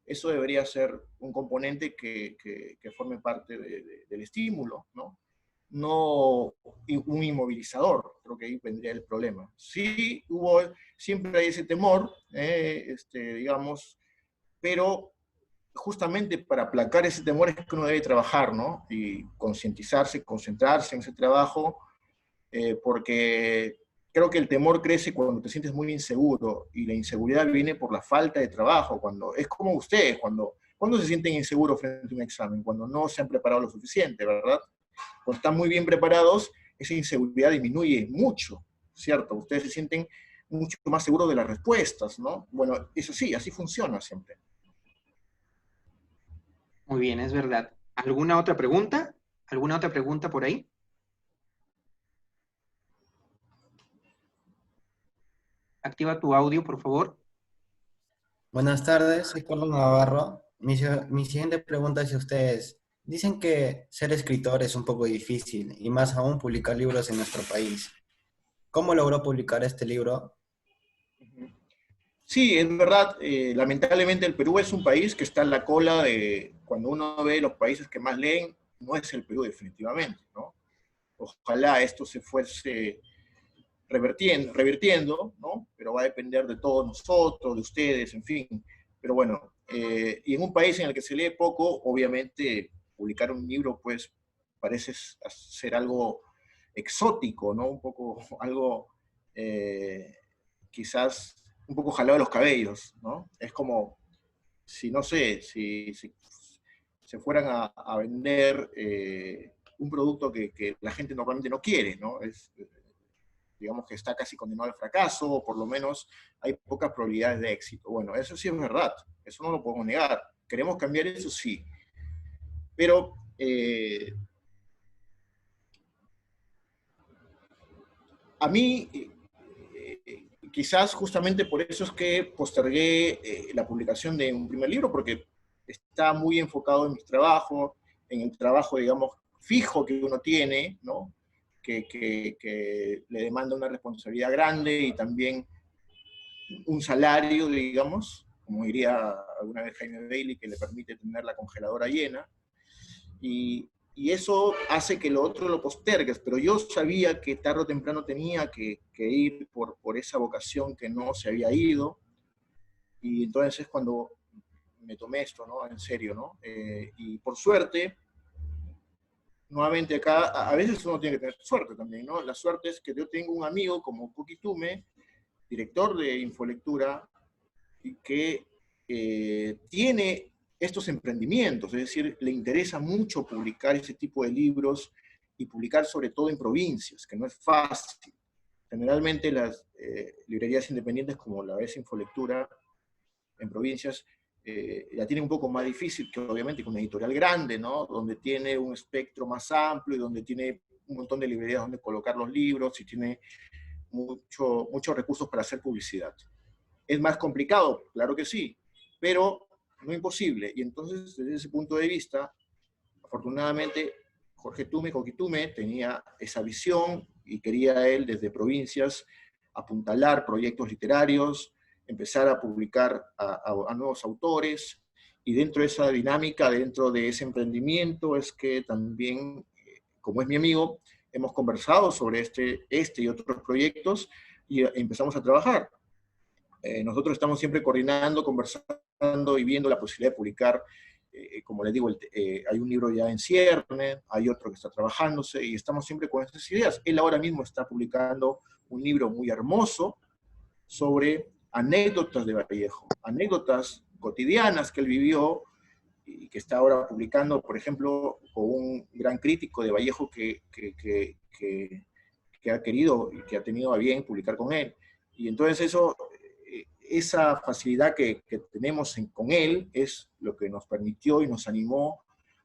S4: eso debería ser un componente que forme parte del estímulo, ¿no? No un inmovilizador, creo que ahí vendría el problema. Sí, siempre hay ese temor, digamos, pero justamente para aplacar ese temor es que uno debe trabajar, ¿no? Y concientizarse, concentrarse en ese trabajo, porque creo que el temor crece cuando te sientes muy inseguro y la inseguridad viene por la falta de trabajo, cuando es como ustedes, cuando se sienten inseguros frente a un examen, cuando no se han preparado lo suficiente, ¿verdad? Cuando están muy bien preparados, esa inseguridad disminuye mucho, ¿cierto? Ustedes se sienten mucho más seguros de las respuestas, ¿no? Bueno, eso sí, así funciona siempre.
S1: Muy bien, es verdad. ¿Alguna otra pregunta? ¿Alguna otra pregunta por ahí? Activa tu audio, por favor.
S7: Buenas tardes, soy Carlos Navarro. Mi siguiente pregunta hacia ustedes. Dicen que ser escritor es un poco difícil, y más aún publicar libros en nuestro país. ¿Cómo logró publicar este libro?
S4: Sí, es verdad, lamentablemente el Perú es un país que está en la cola de, cuando uno ve los países que más leen, no es el Perú definitivamente, ¿no? Ojalá esto se fuese revirtiendo, ¿no? Pero va a depender de todos nosotros, de ustedes, en fin. Pero bueno, y en un país en el que se lee poco, obviamente publicar un libro pues parece ser algo exótico, ¿no? Un poco algo quizás un poco jalado de los cabellos, ¿no? Es como si, no sé, si se fueran a vender un producto que la gente normalmente no quiere, ¿no? Digamos que está casi condenado al fracaso, o por lo menos hay pocas probabilidades de éxito. Bueno, eso sí es verdad, eso no lo podemos negar. ¿Queremos cambiar eso? Sí. Pero a mí, quizás justamente por eso es que postergué la publicación de un primer libro, porque está muy enfocado en mi trabajo, en el trabajo, digamos, fijo que uno tiene, ¿no? Que le demanda una responsabilidad grande y también un salario, digamos, como diría alguna vez Jaime Bailey, que le permite tener la congeladora llena, y eso hace que lo otro lo postergues, pero yo sabía que tarde o temprano tenía que ir por esa vocación que no se había ido, y entonces es cuando me tomé esto, ¿no? En serio, ¿no? Y por suerte, nuevamente acá, a veces uno tiene que tener suerte también, ¿no? La suerte es que yo tengo un amigo como Coquitume, director de Infolectura, y que tiene estos emprendimientos, es decir, le interesa mucho publicar ese tipo de libros y publicar sobre todo en provincias, que no es fácil. Generalmente las librerías independientes como la vez Infolectura en provincias la tienen un poco más difícil que obviamente con una editorial grande, ¿no? Donde tiene un espectro más amplio y donde tiene un montón de librerías donde colocar los libros y tiene muchos recursos para hacer publicidad. ¿Es más complicado? Claro que sí, pero no imposible. Y entonces, desde ese punto de vista, afortunadamente, Jorge Coquitume, tenía esa visión y quería él, desde provincias, apuntalar proyectos literarios, empezar a publicar a nuevos autores, y dentro de esa dinámica, dentro de ese emprendimiento, es que también, como es mi amigo, hemos conversado sobre este y otros proyectos y empezamos a trabajar. Nosotros estamos siempre coordinando, conversando y viendo la posibilidad de publicar, como les digo, hay un libro ya en cierne, hay otro que está trabajándose y estamos siempre con esas ideas. Él ahora mismo está publicando un libro muy hermoso sobre anécdotas de Vallejo, anécdotas cotidianas que él vivió y que está ahora publicando, por ejemplo, con un gran crítico de Vallejo que ha querido y que ha tenido a bien publicar con él. Y entonces esa facilidad que tenemos con él es lo que nos permitió y nos animó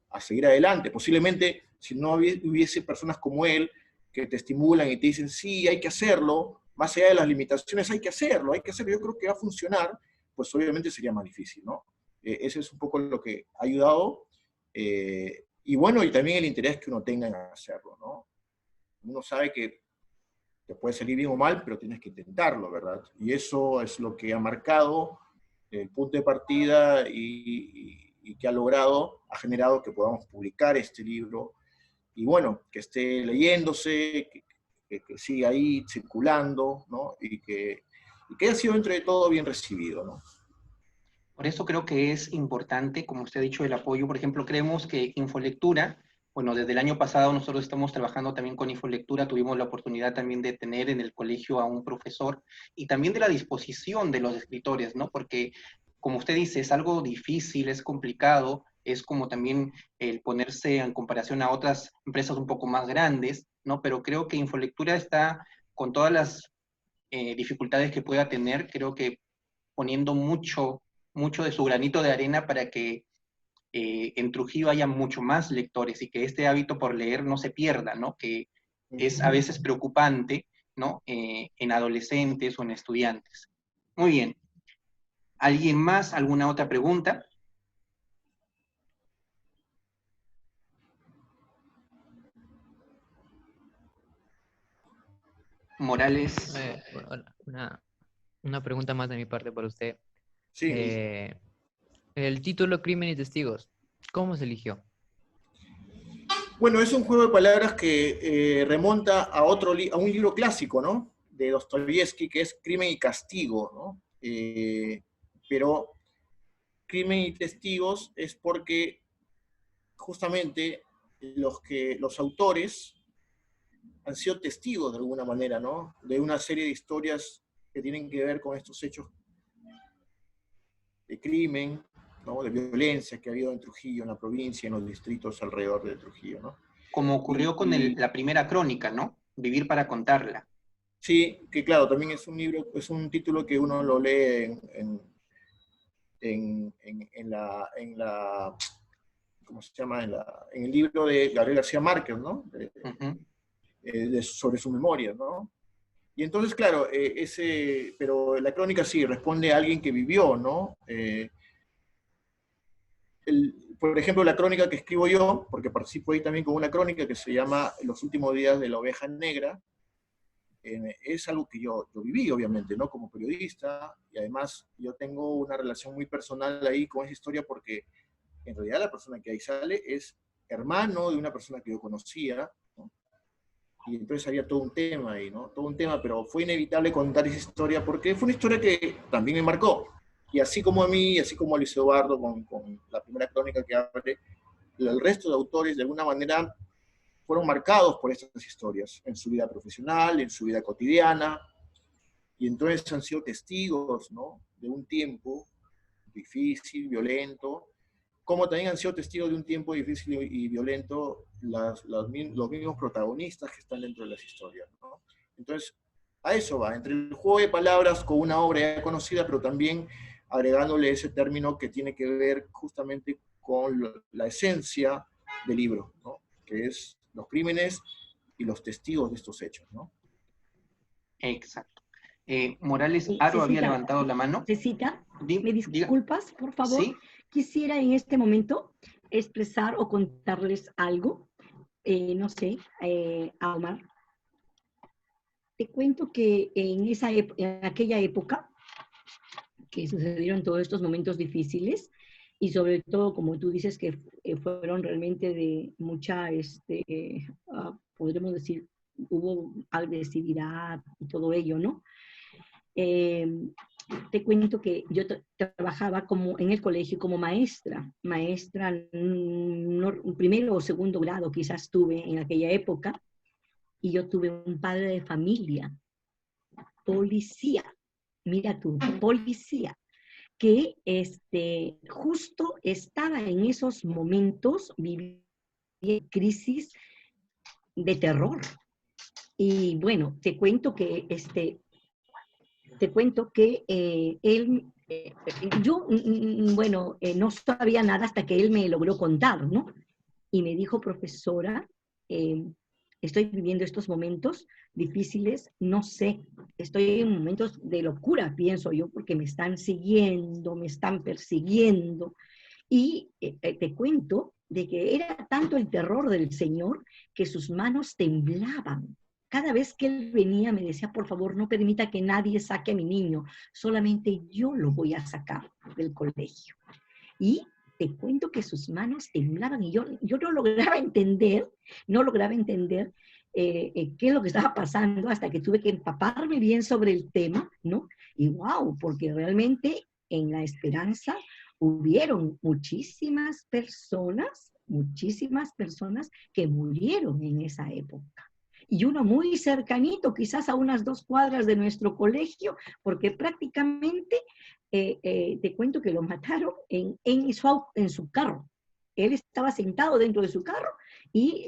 S4: a seguir adelante. Posiblemente, si no hubiese personas como él que te estimulan y te dicen, sí, hay que hacerlo, más allá de las limitaciones, hay que hacerlo, yo creo que va a funcionar, pues obviamente sería más difícil, ¿no? Ese es un poco lo que ha ayudado, y bueno, y también el interés que uno tenga en hacerlo, ¿no? Uno sabe que te puede salir bien o mal, pero tienes que intentarlo, ¿verdad? Y eso es lo que ha marcado el punto de partida y que ha generado que podamos publicar este libro, y bueno, que esté leyéndose, que siga ahí circulando, ¿no? Y que haya sido entre todo bien recibido, ¿no?
S1: Por eso creo que es importante, como usted ha dicho, el apoyo. Por ejemplo, creemos que Infolectura, bueno, desde el año pasado nosotros estamos trabajando también con Infolectura, tuvimos la oportunidad también de tener en el colegio a un profesor y también de la disposición de los escritores, ¿no? Porque, como usted dice, es algo difícil, es complicado, es como también el ponerse en comparación a otras empresas un poco más grandes, ¿no? Pero creo que Infolectura está con todas las dificultades que pueda tener, creo que poniendo mucho de su granito de arena para que en Trujillo haya mucho más lectores y que este hábito por leer no se pierda, ¿no? Que es a veces preocupante, ¿no? En adolescentes o en estudiantes. Muy bien. ¿Alguien más? ¿Alguna otra pregunta? Morales.
S6: Una pregunta más de mi parte para usted.
S4: Sí.
S6: El título Crimen y Testigos, ¿cómo se eligió?
S4: Bueno, es un juego de palabras que remonta a a un libro clásico, ¿no? De Dostoyevsky, que es Crimen y Castigo, ¿no? Pero Crimen y Testigos es porque justamente los autores han sido testigos de alguna manera, ¿no? De una serie de historias que tienen que ver con estos hechos de crimen, ¿no? De violencia que ha habido en Trujillo, en la provincia, en los distritos alrededor de Trujillo, ¿no?
S1: Como ocurrió con la primera crónica, ¿no? Vivir para contarla.
S4: Sí, que claro, también es un libro, es un título que uno lo lee en la ¿cómo se llama? En el libro de Gabriel García Márquez, ¿no? Sobre su memoria, ¿no? Y entonces, claro, pero la crónica sí responde a alguien que vivió, ¿no? Por ejemplo, la crónica que escribo yo, porque participo ahí también con una crónica que se llama Los últimos días de la oveja negra, es algo que yo viví, obviamente, ¿no? Como periodista, y además yo tengo una relación muy personal ahí con esa historia porque en realidad la persona que ahí sale es hermano de una persona que yo conocía, ¿no? Y entonces había todo un tema ahí, ¿no? Todo un tema, pero fue inevitable contar esa historia porque fue una historia que también me marcó. Y así como a mí, así como a Luis Eduardo con la primera crónica que abre, el resto de autores de alguna manera fueron marcados por estas historias en su vida profesional, en su vida cotidiana, y entonces han sido testigos, ¿no? De un tiempo difícil, violento, como también han sido testigos de un tiempo difícil y violento los mismos protagonistas que están dentro de las historias, ¿no? Entonces, a eso va, entre el juego de palabras con una obra ya conocida, pero también agregándole ese término que tiene que ver justamente con la esencia del libro, ¿no? Que es los crímenes y los testigos de estos hechos, ¿no?
S1: Exacto. Morales Aro había levantado la mano.
S5: Cecita, ¿me disculpas, por favor?
S1: ¿Sí?
S5: Quisiera en este momento expresar o contarles algo, no sé, a Omar. Te cuento que en aquella época que sucedieron todos estos momentos difíciles, y sobre todo, como tú dices, que fueron realmente de mucha, podríamos decir, hubo agresividad y todo ello, ¿no? Te cuento que yo trabajaba en el colegio como maestra, primero o segundo grado quizás tuve en aquella época, y yo tuve un padre de familia, policía, mira tú, policía, que justo estaba en esos momentos viviendo crisis de terror. Y bueno, te cuento que él, yo, bueno, no sabía nada hasta que él me logró contar, ¿no? Y me dijo, profesora, estoy viviendo estos momentos difíciles, no sé, estoy en momentos de locura, pienso yo, porque me están siguiendo, me están persiguiendo. Y te cuento de que era tanto el terror del Señor que sus manos temblaban. Cada vez que él venía me decía, por favor, no permita que nadie saque a mi niño, solamente yo lo voy a sacar del colegio. Y te cuento que sus manos temblaban y yo no lograba entender qué es lo que estaba pasando hasta que tuve que empaparme bien sobre el tema, ¿no? Y wow, porque realmente en La Esperanza hubieron muchísimas personas que murieron en esa época. Y uno muy cercanito, quizás a unas 2 cuadras de nuestro colegio, porque prácticamente te cuento que lo mataron en su carro. Él estaba sentado dentro de su carro y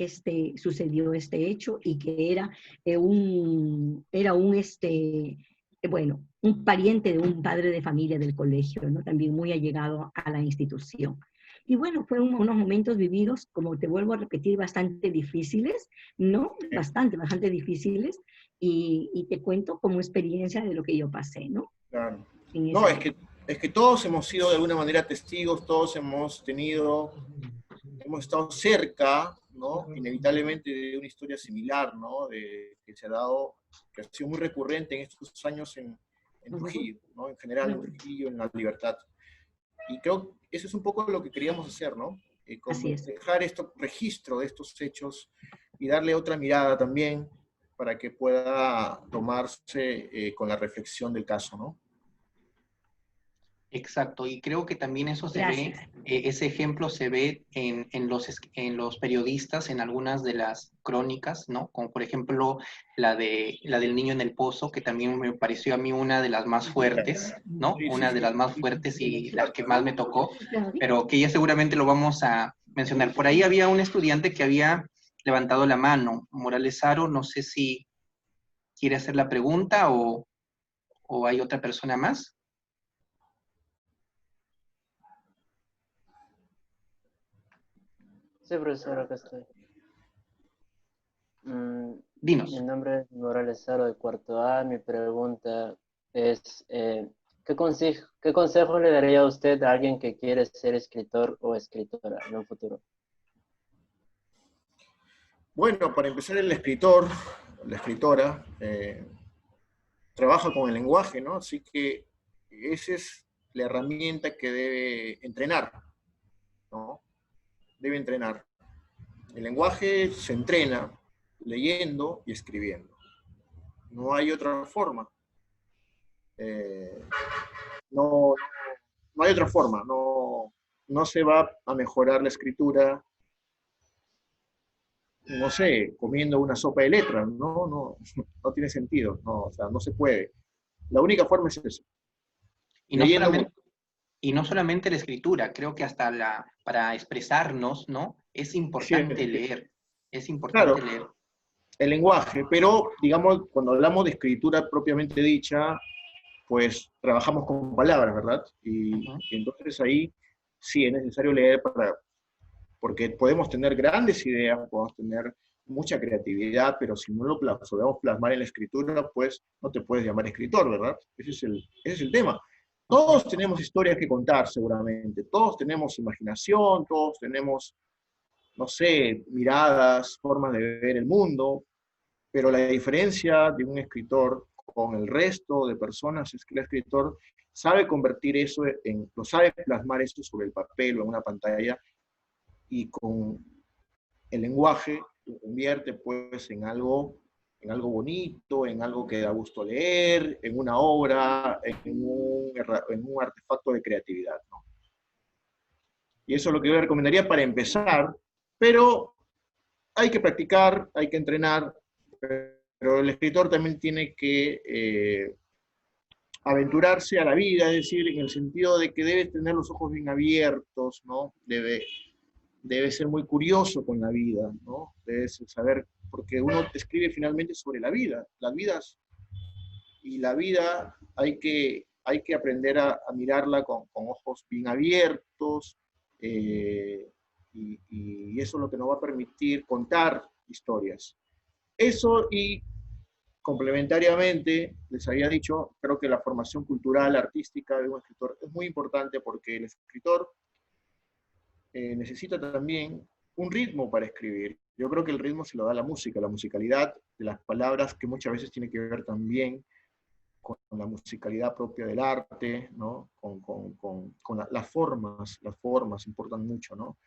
S5: sucedió este hecho y que era un pariente de un padre de familia del colegio, ¿no? También muy allegado a la institución. Y bueno, fueron unos momentos vividos, como te vuelvo a repetir, bastante difíciles, ¿no? Bastante difíciles, y te cuento como experiencia de lo que yo pasé, ¿no?
S4: Claro. No, es que todos hemos sido de alguna manera testigos, todos hemos estado cerca ¿no? Inevitablemente de una historia similar, ¿no? Que se ha dado, que ha sido muy recurrente en estos años en Trujillo, ¿no? En general en Trujillo, en La Libertad. Y creo que eso es un poco lo que queríamos hacer, ¿no?
S5: Así es.
S4: Dejar registro de estos hechos y darle otra mirada también para que pueda tomarse con la reflexión del caso, ¿no?
S1: Exacto, y creo que también eso se
S5: Gracias.
S1: ve, ese ejemplo se ve en los periodistas, en algunas de las crónicas, ¿no? Como por ejemplo la del niño en el pozo, que también me pareció a mí una de las más fuertes, ¿no?
S4: Sí, sí,
S1: Una de
S4: sí.
S1: las más fuertes y la que más me tocó, pero que ya seguramente lo vamos a mencionar. Por ahí había un estudiante que había levantado la mano, Morales Aro, no sé si quiere hacer la pregunta o hay otra persona más.
S8: Sí, profesor, acá estoy.
S1: Dinos.
S8: Mi nombre es Morales Saro de cuarto A. Mi pregunta es, ¿qué consejo le daría a usted a alguien que quiere ser escritor o escritora en un futuro?
S4: Bueno, para empezar, el escritor, la escritora, trabaja con el lenguaje, ¿no? Así que esa es la herramienta que debe entrenar, ¿no? Debe entrenar. El lenguaje se entrena leyendo y escribiendo. No hay otra forma. No, no hay otra forma. No se va a mejorar la escritura, no sé, comiendo una sopa de letras. No tiene sentido. No, o sea, no se puede. La única forma es eso.
S1: Y no
S4: Leyendo
S1: solamente, y no solamente la escritura, creo que hasta para expresarnos, ¿no? Es importante
S4: mucho.
S1: leer, es
S4: Claro,
S1: importante leer.
S4: el lenguaje, pero digamos, cuando hablamos de escritura propiamente dicha, pues trabajamos con palabras, ¿verdad? Y entonces ahí sí es necesario leer porque podemos tener grandes ideas, podemos tener mucha creatividad, pero si no lo podemos plasmar en la escritura, pues no te puedes llamar escritor, ¿verdad? Ese es el tema. Todos tenemos historias que contar, seguramente. Todos tenemos imaginación, todos tenemos, no sé, miradas, formas de ver el mundo, pero la diferencia de un escritor con el resto de personas es que el escritor sabe convertir eso lo sabe plasmar eso sobre el papel o en una pantalla, y con el lenguaje lo convierte pues en algo bonito, en algo que da gusto leer, en una obra, en un artefacto de creatividad, ¿no? Y eso es lo que yo le recomendaría para empezar, pero hay que practicar, hay que entrenar, pero el escritor también tiene que aventurarse a la vida, es decir, en el sentido de que debe tener los ojos bien abiertos, ¿no? Debe ser muy curioso con la vida, ¿no? Debe saber, porque uno escribe finalmente sobre las vidas, y la vida hay que aprender a mirarla con ojos bien abiertos, y eso es lo que nos va a permitir contar historias. Eso, y complementariamente, les había dicho, creo que la formación cultural, artística de un escritor es muy importante, porque el escritor necesita también un ritmo para escribir. Yo creo que el ritmo se lo da la música, la musicalidad de las palabras, que muchas veces tiene que ver también con la musicalidad propia del arte, ¿no? Con las formas importan mucho, ¿no?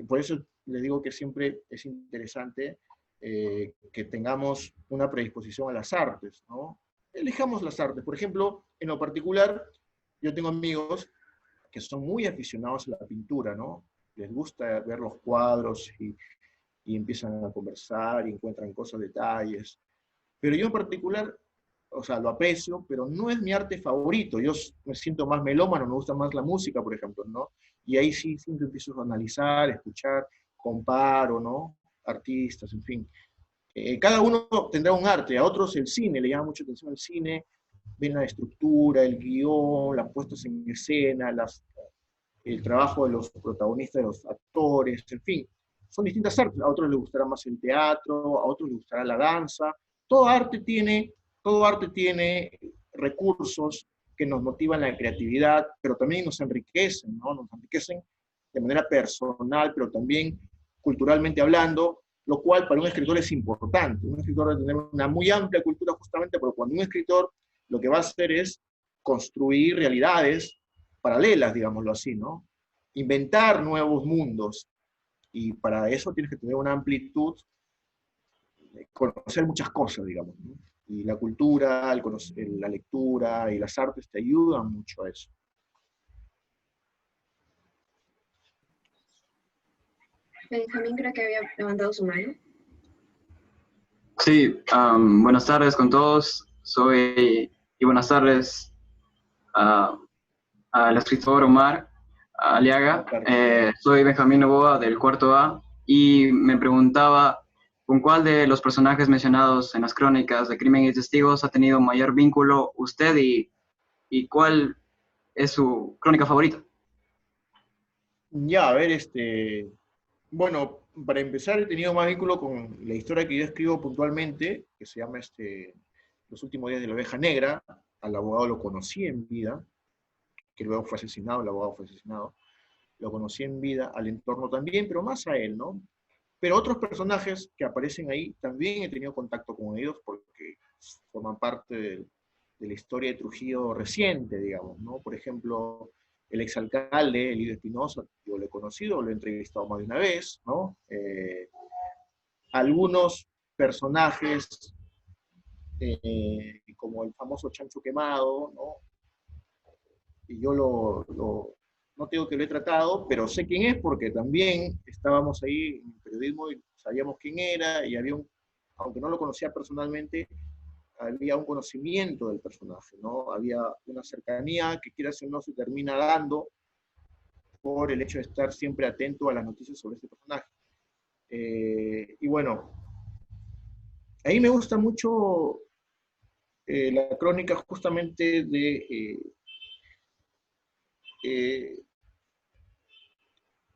S4: Por eso les digo que siempre es interesante que tengamos una predisposición a las artes, ¿no? Elijamos las artes. Por ejemplo, en lo particular, yo tengo amigos que son muy aficionados a la pintura, ¿no? Les gusta ver los cuadros y empiezan a conversar y encuentran cosas, detalles. Pero yo en particular, o sea, lo aprecio, pero no es mi arte favorito. Yo me siento más melómano, me gusta más la música, por ejemplo, ¿no? Y ahí sí siempre empiezo a analizar, escuchar, comparo, ¿no? Artistas, en fin. Cada uno tendrá un arte, a otros el cine, le llama mucho atención el cine, ven la estructura, el guión, las puestas en escena, el trabajo de los protagonistas, de los actores, en fin. Son distintas artes. A otros les gustará más el teatro, a otros les gustará la danza. Todo arte tiene recursos que nos motivan la creatividad, pero también nos enriquecen, ¿no? Nos enriquecen de manera personal, pero también culturalmente hablando, lo cual para un escritor es importante. Un escritor debe tener una muy amplia cultura justamente porque cuando un escritor lo que va a hacer es construir realidades paralelas, digámoslo así, ¿no? Inventar nuevos mundos. Y para eso tienes que tener una amplitud, conocer muchas cosas, digamos, ¿no? Y la cultura, la lectura y las artes te ayudan mucho a eso.
S3: Benjamín creo que había levantado su mano.
S9: Sí, buenas tardes con todos. Y buenas tardes al escritor Omar Aliaga. Soy Benjamín Novoa del cuarto A y me preguntaba con cuál de los personajes mencionados en las crónicas de Crimen y Testigos ha tenido mayor vínculo usted y cuál es su crónica favorita.
S4: Ya, a ver, bueno, para empezar he tenido más vínculo con la historia que yo escribo puntualmente, que se llama Los últimos días de la oveja negra. Al abogado lo conocí en vida, que luego fue asesinado, el abogado fue asesinado. Lo conocí en vida, al entorno también, pero más a él, ¿no? Pero otros personajes que aparecen ahí, también he tenido contacto con ellos porque forman parte de la historia de Trujillo reciente, digamos, ¿no? Por ejemplo, el exalcalde Elidio Espinosa, yo lo he conocido, lo he entrevistado más de una vez, ¿no? Algunos personajes, como el famoso Chancho Quemado, ¿no? Y yo no tengo que lo he tratado, pero sé quién es porque también estábamos ahí en el periodismo y sabíamos quién era, y había aunque no lo conocía personalmente, había un conocimiento del personaje, ¿no? Había una cercanía que quieras o no se termina dando por el hecho de estar siempre atento a las noticias sobre este personaje. Y bueno, ahí me gusta mucho la crónica justamente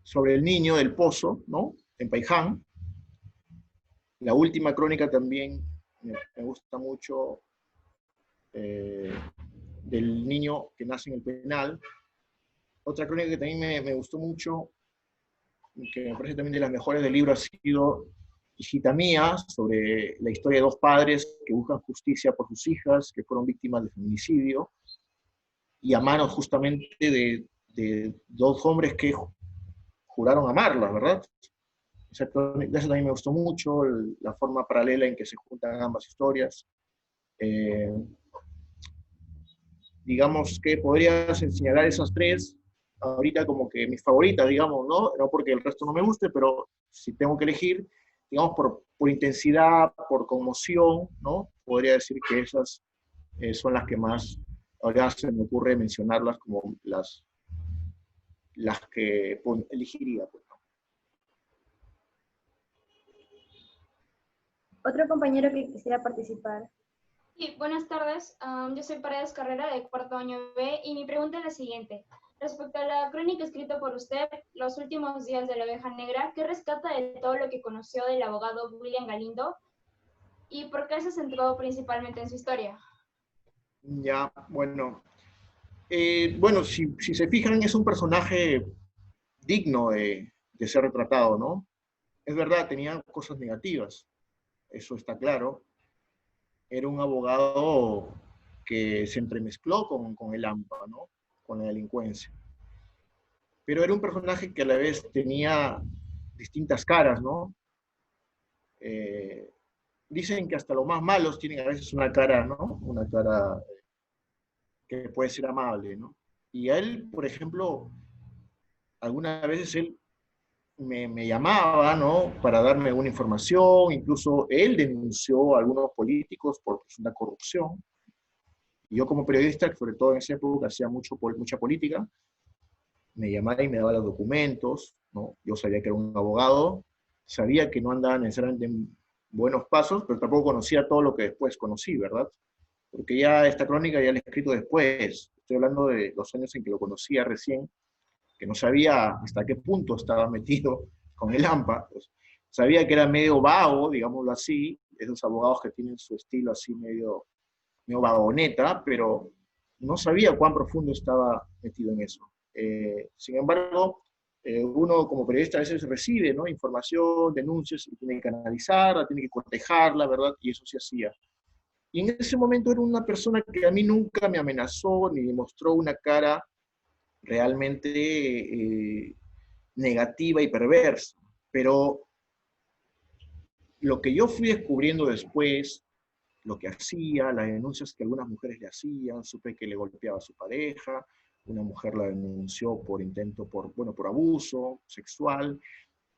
S4: sobre el niño del pozo, ¿no? En Paiján. La última crónica también me gusta mucho, del niño que nace en el penal. Otra crónica que también me gustó mucho, que me parece también de las mejores del libro, ha sido Hijita Mía, sobre la historia de dos padres que buscan justicia por sus hijas, que fueron víctimas de feminicidio, y a manos justamente de dos hombres que juraron amarlas, ¿verdad? Eso también me gustó mucho, la forma paralela en que se juntan ambas historias. Digamos que podrías señalar esas tres, ahorita como que mis favoritas, digamos, ¿no? No porque el resto no me guste, pero si tengo que elegir, digamos, por intensidad, por conmoción, ¿no? Podría decir que esas son las que más, ahora se me ocurre mencionarlas como las que elegiría, pues.
S2: Otro compañero que quisiera participar.
S10: Sí, buenas tardes. Yo soy Paredes Carrera, de cuarto año B, y mi pregunta es la siguiente. Respecto a la crónica escrita por usted, Los últimos días de la oveja negra, ¿qué rescata de todo lo que conoció del abogado William Galindo? ¿Y por qué se centró principalmente en su historia?
S4: Ya, bueno. Bueno, si se fijan, es un personaje digno de ser retratado, ¿no? Es verdad, tenía cosas negativas, eso está claro. Era un abogado que se entremezcló con el AMPA, ¿no? Con la delincuencia. Pero era un personaje que a la vez tenía distintas caras, ¿no? Dicen que hasta los más malos tienen a veces una cara, ¿no? Una cara que puede ser amable, ¿no? Y a él, por ejemplo, algunas veces él me llamaba, ¿no? Para darme alguna información, incluso él denunció a algunos políticos por una corrupción. Y yo como periodista, sobre todo en esa época, hacía mucha política, me llamaba y me daba los documentos, ¿no? Yo sabía que era un abogado, sabía que no andaba necesariamente en buenos pasos, pero tampoco conocía todo lo que después conocí, ¿verdad? Porque ya esta crónica ya la he escrito después, estoy hablando de los años en que lo conocía recién, que no sabía hasta qué punto estaba metido con el AMPA, pues, sabía que era medio vago, digámoslo así, esos abogados que tienen su estilo así medio vagoneta, pero no sabía cuán profundo estaba metido en eso. Sin embargo, Uno como periodista a veces recibe, ¿no?, información, denuncias, y tiene que analizarla, tiene que cotejarla, ¿verdad? Y eso se hacía. Y en ese momento era una persona que a mí nunca me amenazó ni me mostró una cara realmente negativa y perversa. Pero lo que yo fui descubriendo después, lo que hacía, las denuncias que algunas mujeres le hacían, supe que le golpeaba a su pareja, una mujer la denunció por intento, por abuso sexual.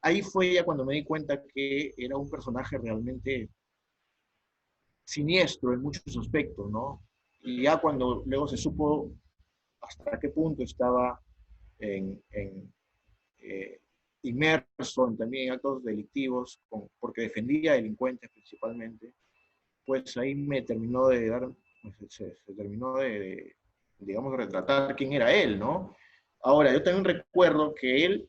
S4: Ahí fue ya cuando me di cuenta que era un personaje realmente siniestro en muchos aspectos, ¿no? Y ya cuando luego se supo hasta qué punto estaba inmerso también en actos delictivos, porque defendía a delincuentes principalmente, pues ahí me terminó de dar, se terminó digamos, retratar quién era él, ¿no? Ahora, yo también recuerdo que él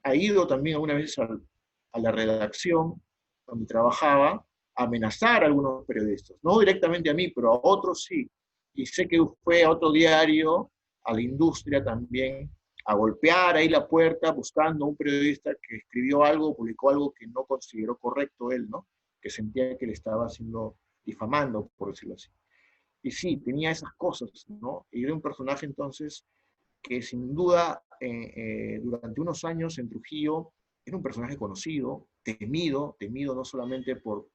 S4: ha ido también alguna vez a la redacción donde trabajaba a amenazar a algunos periodistas, no directamente a mí, pero a otros sí. Y sé que fue a otro diario, a la industria también, a golpear ahí la puerta buscando a un periodista que escribió algo, publicó algo que no consideró correcto él, ¿no? Que sentía que le estaba haciendo, difamando, por decirlo así. Y sí, tenía esas cosas, ¿no? Y era un personaje entonces que sin duda durante unos años en Trujillo era un personaje conocido, temido no solamente por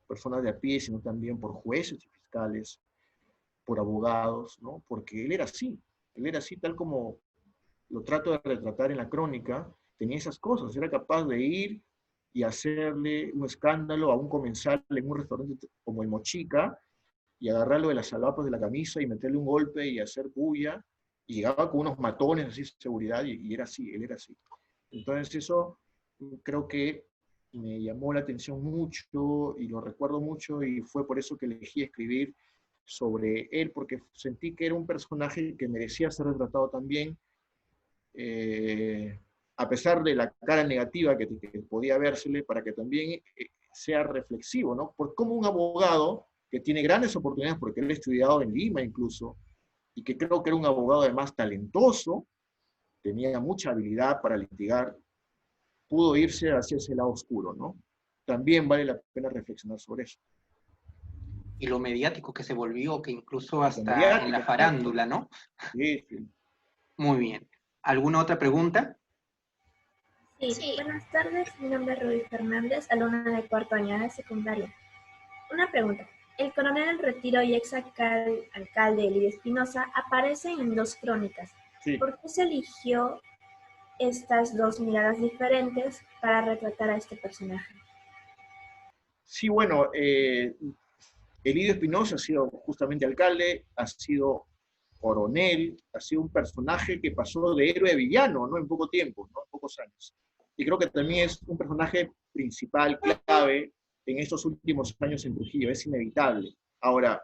S4: personas de a pie, sino también por jueces y fiscales, por abogados, ¿no? Porque él era así tal como lo trato de retratar en la crónica, tenía esas cosas, era capaz de ir y hacerle un escándalo a un comensal en un restaurante como el Mochica, y agarrarlo de las solapas de la camisa y meterle un golpe y hacer bulla, y llegaba con unos matones así de seguridad, y era así, él era así. Entonces eso creo que me llamó la atención mucho, y lo recuerdo mucho, y fue por eso que elegí escribir sobre él, porque sentí que era un personaje que merecía ser retratado también, a pesar de la cara negativa que podía vérsele, para que también sea reflexivo, ¿no? Por cómo un abogado que tiene grandes oportunidades, porque él ha estudiado en Lima incluso, y que creo que era un abogado además talentoso, tenía mucha habilidad para litigar, pudo irse hacia ese lado oscuro, ¿no? También vale la pena reflexionar sobre eso.
S1: Y lo mediático que se volvió, que incluso hasta en la farándula, ¿no?
S4: Sí, sí.
S1: Muy bien. ¿Alguna otra pregunta?
S2: Sí, buenas tardes. Mi nombre es Rudy Fernández, alumna de cuarto año de secundaria. Una pregunta. El coronel en retiro y ex alcalde Elidio Espinosa aparecen en dos crónicas.
S4: Sí.
S2: ¿Por qué se eligió estas dos miradas diferentes para retratar a este personaje?
S4: Sí, bueno, Elidio Espinosa ha sido justamente alcalde, ha sido coronel, ha sido un personaje que pasó de héroe a villano, ¿no? En poco tiempo, ¿no? En pocos años. Y creo que también es un personaje principal, clave, en estos últimos años en Trujillo, es inevitable. Ahora,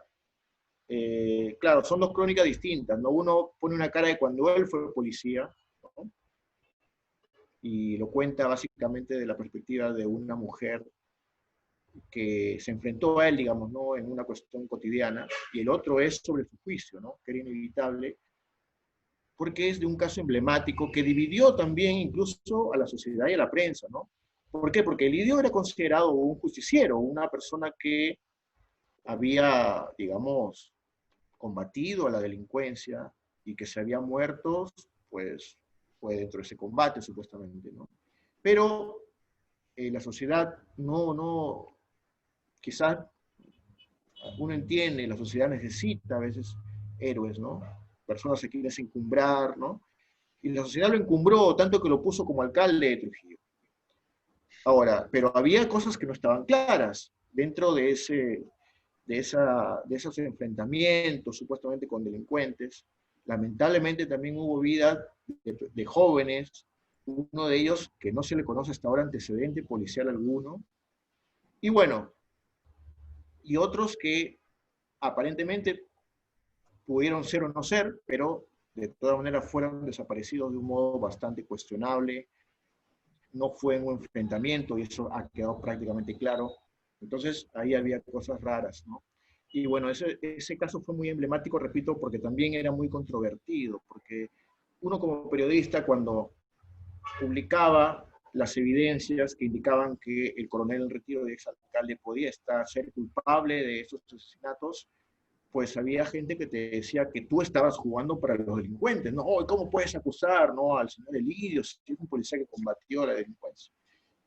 S4: claro, son dos crónicas distintas, ¿no? Uno pone una cara de cuando él fue policía, ¿no? Y lo cuenta básicamente de la perspectiva de una mujer que se enfrentó a él, digamos, ¿no? En una cuestión cotidiana, y el otro es sobre su juicio, ¿no? Que era inevitable, porque es de un caso emblemático que dividió también incluso a la sociedad y a la prensa, ¿no? ¿Por qué? Porque Elidio era considerado un justiciero, una persona que había, digamos, combatido a la delincuencia y que se había muerto, pues fue dentro de ese combate, supuestamente, ¿no? Pero la sociedad quizás uno entiende, la sociedad necesita a veces héroes, ¿no? Personas que quieren encumbrar, ¿no? Y la sociedad lo encumbró tanto que lo puso como alcalde de Trujillo. Ahora, pero había cosas que no estaban claras dentro de esos enfrentamientos supuestamente con delincuentes. Lamentablemente también hubo vida de jóvenes, uno de ellos que no se le conoce hasta ahora antecedente policial alguno, y bueno, y otros que aparentemente pudieron ser o no ser, pero de todas maneras fueron desaparecidos de un modo bastante cuestionable. No fue en un enfrentamiento, y eso ha quedado prácticamente claro. Entonces ahí había cosas raras, ¿no? Y bueno, ese caso fue muy emblemático, repito, porque también era muy controvertido, porque uno como periodista cuando publicaba las evidencias que indicaban que el coronel en retiro de exalcalde podía ser culpable de esos asesinatos, pues había gente que te decía que tú estabas jugando para los delincuentes, ¿no? Oh, ¿cómo puedes acusar, no, al señor Elidio, si es un policía que combatió la delincuencia?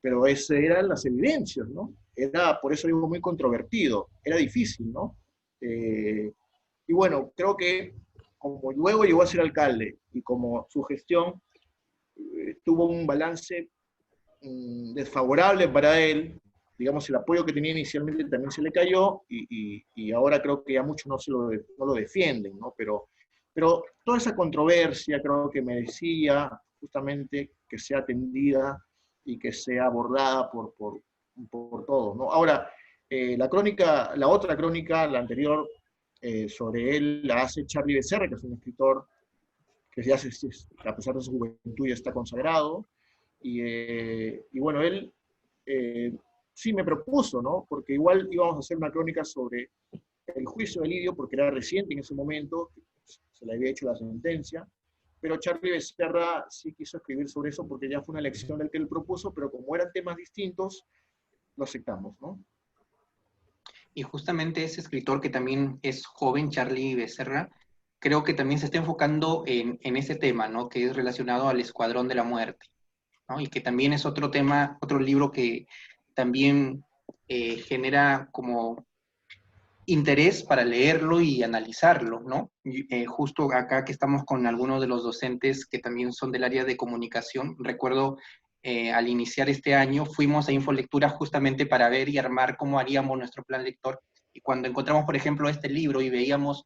S4: Pero esas eran las evidencias, ¿no? Era, por eso digo, muy controvertido, era difícil, ¿no? Y bueno, creo que como luego llegó a ser alcalde y como su gestión tuvo un balance desfavorable para él, digamos, el apoyo que tenía inicialmente también se le cayó y ahora creo que ya muchos no lo defienden, ¿no? Pero toda esa controversia creo que merecía justamente que sea atendida y que sea abordada por todos, ¿no? Ahora, la otra crónica, la anterior, sobre él la hace Charlie Becerra, que es un escritor que ya a pesar de su juventud ya está consagrado, y bueno, él sí me propuso, ¿no? Porque igual íbamos a hacer una crónica sobre el juicio de Elidio, porque era reciente en ese momento, se le había hecho la sentencia, pero Charlie Becerra sí quiso escribir sobre eso porque ya fue una elección del que él propuso, pero como eran temas distintos, lo aceptamos, ¿no?
S1: Y justamente ese escritor que también es joven, Charlie Becerra, creo que también se está enfocando en ese tema, ¿no? Que es relacionado al Escuadrón de la Muerte, ¿no? Y que también es otro tema, otro libro que también genera como interés para leerlo y analizarlo, ¿no? Justo acá que estamos con algunos de los docentes que también son del área de comunicación, recuerdo al iniciar este año fuimos a Infolectura justamente para ver y armar cómo haríamos nuestro plan lector, y cuando encontramos, por ejemplo, este libro y veíamos,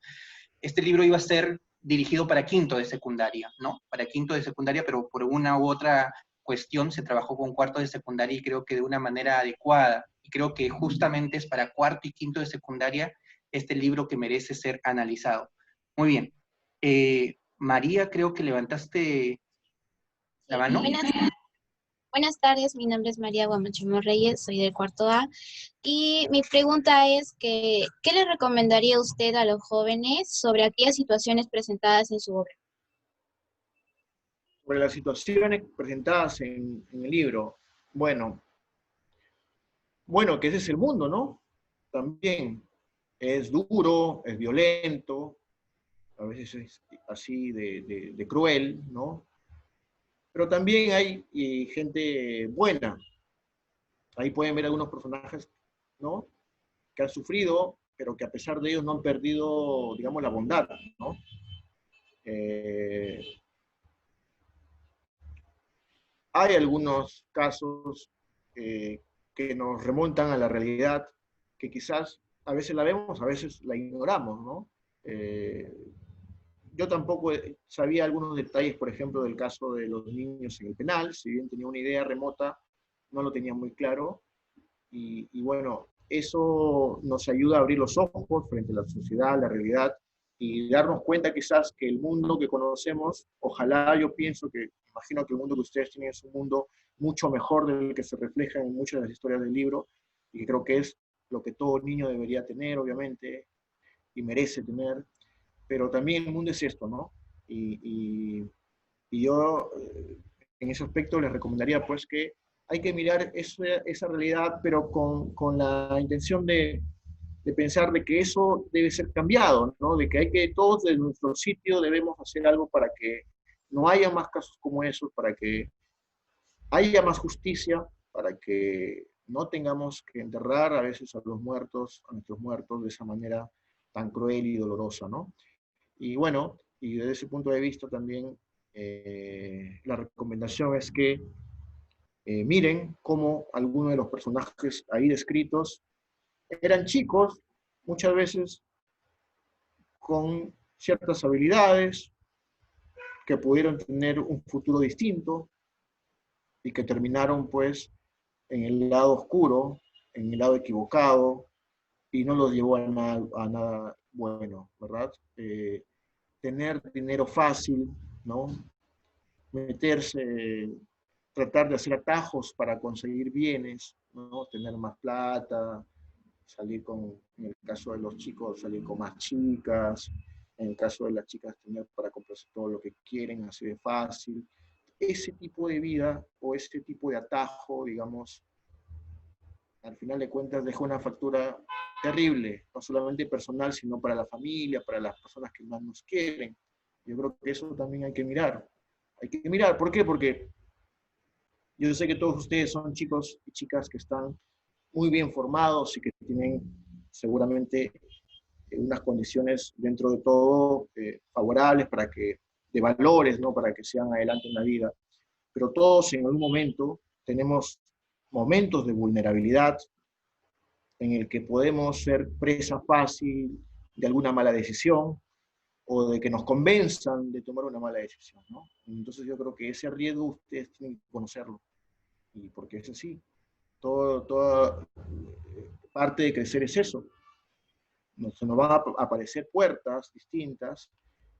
S1: este libro iba a ser dirigido para quinto de secundaria, ¿no? Para quinto de secundaria, pero por una u otra cuestión se trabajó con cuarto de secundaria y creo que de una manera adecuada. Y creo que justamente es para cuarto y quinto de secundaria este libro que merece ser analizado. Muy bien. María, creo que levantaste la mano.
S11: Buenas tardes, mi nombre es María Guamachimo Reyes, soy del cuarto A, y mi pregunta es que, ¿qué le recomendaría usted a los jóvenes sobre aquellas situaciones presentadas en su obra?
S4: Sobre las situaciones presentadas en el libro, bueno, que ese es el mundo, ¿no? También es duro, es violento, a veces es así de cruel, ¿no? Pero también hay gente buena. Ahí pueden ver algunos personajes, ¿no? Que han sufrido, pero que a pesar de ellos no han perdido, digamos, la bondad, ¿no? Hay algunos casos que nos remontan a la realidad, que quizás a veces la vemos, a veces la ignoramos, ¿no? Yo tampoco sabía algunos detalles, por ejemplo, del caso de los niños en el penal, si bien tenía una idea remota, no lo tenía muy claro, y bueno, eso nos ayuda a abrir los ojos frente a la sociedad, la realidad, y darnos cuenta quizás que el mundo que conocemos, ojalá yo pienso que, imagino que el mundo que ustedes tienen es un mundo mucho mejor del que se refleja en muchas de las historias del libro, y que creo que es lo que todo niño debería tener, obviamente, y merece tener, pero también el mundo es esto, ¿no? Y yo en ese aspecto les recomendaría pues que hay que mirar esa realidad, pero con la intención de pensar de que eso debe ser cambiado, ¿no? De que hay que todos de nuestro sitio debemos hacer algo para que no haya más casos como esos, para que haya más justicia, para que no tengamos que enterrar a veces a los muertos, a nuestros muertos de esa manera tan cruel y dolorosa, ¿no? Y bueno, y desde ese punto de vista también la recomendación es que miren cómo algunos de los personajes ahí descritos eran chicos, muchas veces con ciertas habilidades, que pudieron tener un futuro distinto y que terminaron pues en el lado oscuro, en el lado equivocado, y no los llevó a nada bueno, ¿verdad? Tener dinero fácil, ¿no? Meterse, tratar de hacer atajos para conseguir bienes, ¿no? Tener más plata, salir con, en el caso de los chicos, salir con más chicas, en el caso de las chicas, tener para comprarse todo lo que quieren, así de fácil. ese tipo de vida o ese tipo de atajo, digamos, al final de cuentas deja una factura terrible, no solamente personal, sino para la familia, para las personas que más nos quieren. Yo creo que eso también hay que mirar. Hay que mirar, ¿por qué? Porque yo sé que todos ustedes son chicos y chicas que están muy bien formados y que tienen seguramente unas condiciones dentro de todo favorables para que, de valores, ¿no? Para que sigan adelante en la vida. Pero todos en algún momento tenemos momentos de vulnerabilidad en el que podemos ser presa fácil de alguna mala decisión o de que nos convenzan de tomar una mala decisión, ¿no? Entonces yo creo que ese riesgo ustedes tienen que conocerlo, y porque es así. Toda parte de crecer es eso. Se nos van a aparecer puertas distintas,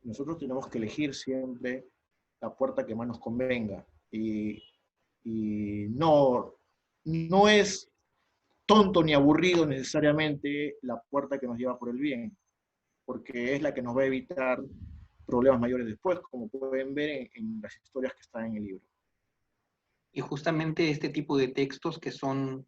S4: y nosotros tenemos que elegir siempre la puerta que más nos convenga. Y no es tonto ni aburrido necesariamente la puerta que nos lleva por el bien, porque es la que nos va a evitar problemas mayores después, como pueden ver en las historias que están en el libro.
S1: Y justamente este tipo de textos que son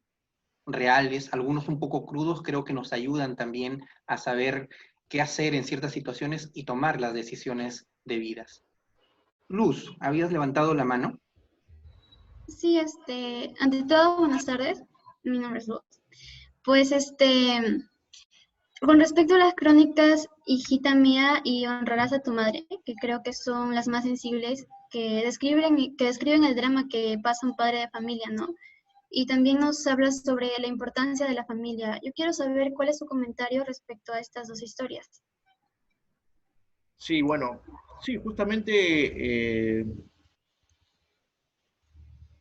S1: reales, algunos un poco crudos, creo que nos ayudan también a saber qué hacer en ciertas situaciones y tomar las decisiones debidas. Luz, ¿habías levantado la mano?
S12: Sí, ante todo, buenas tardes. Mi nombre es Luz. Pues, con respecto a las crónicas, hijita mía, y honrarás a tu madre, que creo que son las más sensibles, que describen el drama que pasa un padre de familia, ¿no? Y también nos hablas sobre la importancia de la familia. Yo quiero saber cuál es su comentario respecto a estas dos historias.
S4: Sí, bueno, sí, justamente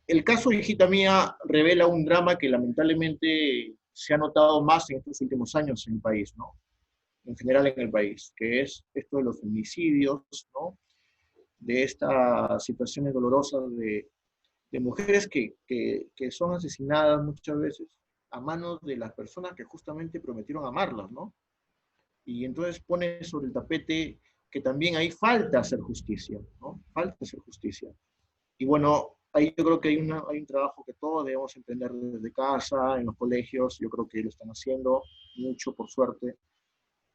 S4: el caso de Hijita Mía revela un drama que lamentablemente se ha notado más en estos últimos años en el país, ¿no? En general en el país, que es esto de los feminicidios, ¿no? De estas situaciones dolorosas de mujeres que son asesinadas muchas veces a manos de las personas que justamente prometieron amarlas, ¿no? Y entonces pone sobre el tapete que también ahí falta hacer justicia, ¿no? Falta hacer justicia. Y bueno, ahí yo creo que hay un trabajo que todos debemos emprender desde casa, en los colegios, yo creo que lo están haciendo mucho, por suerte,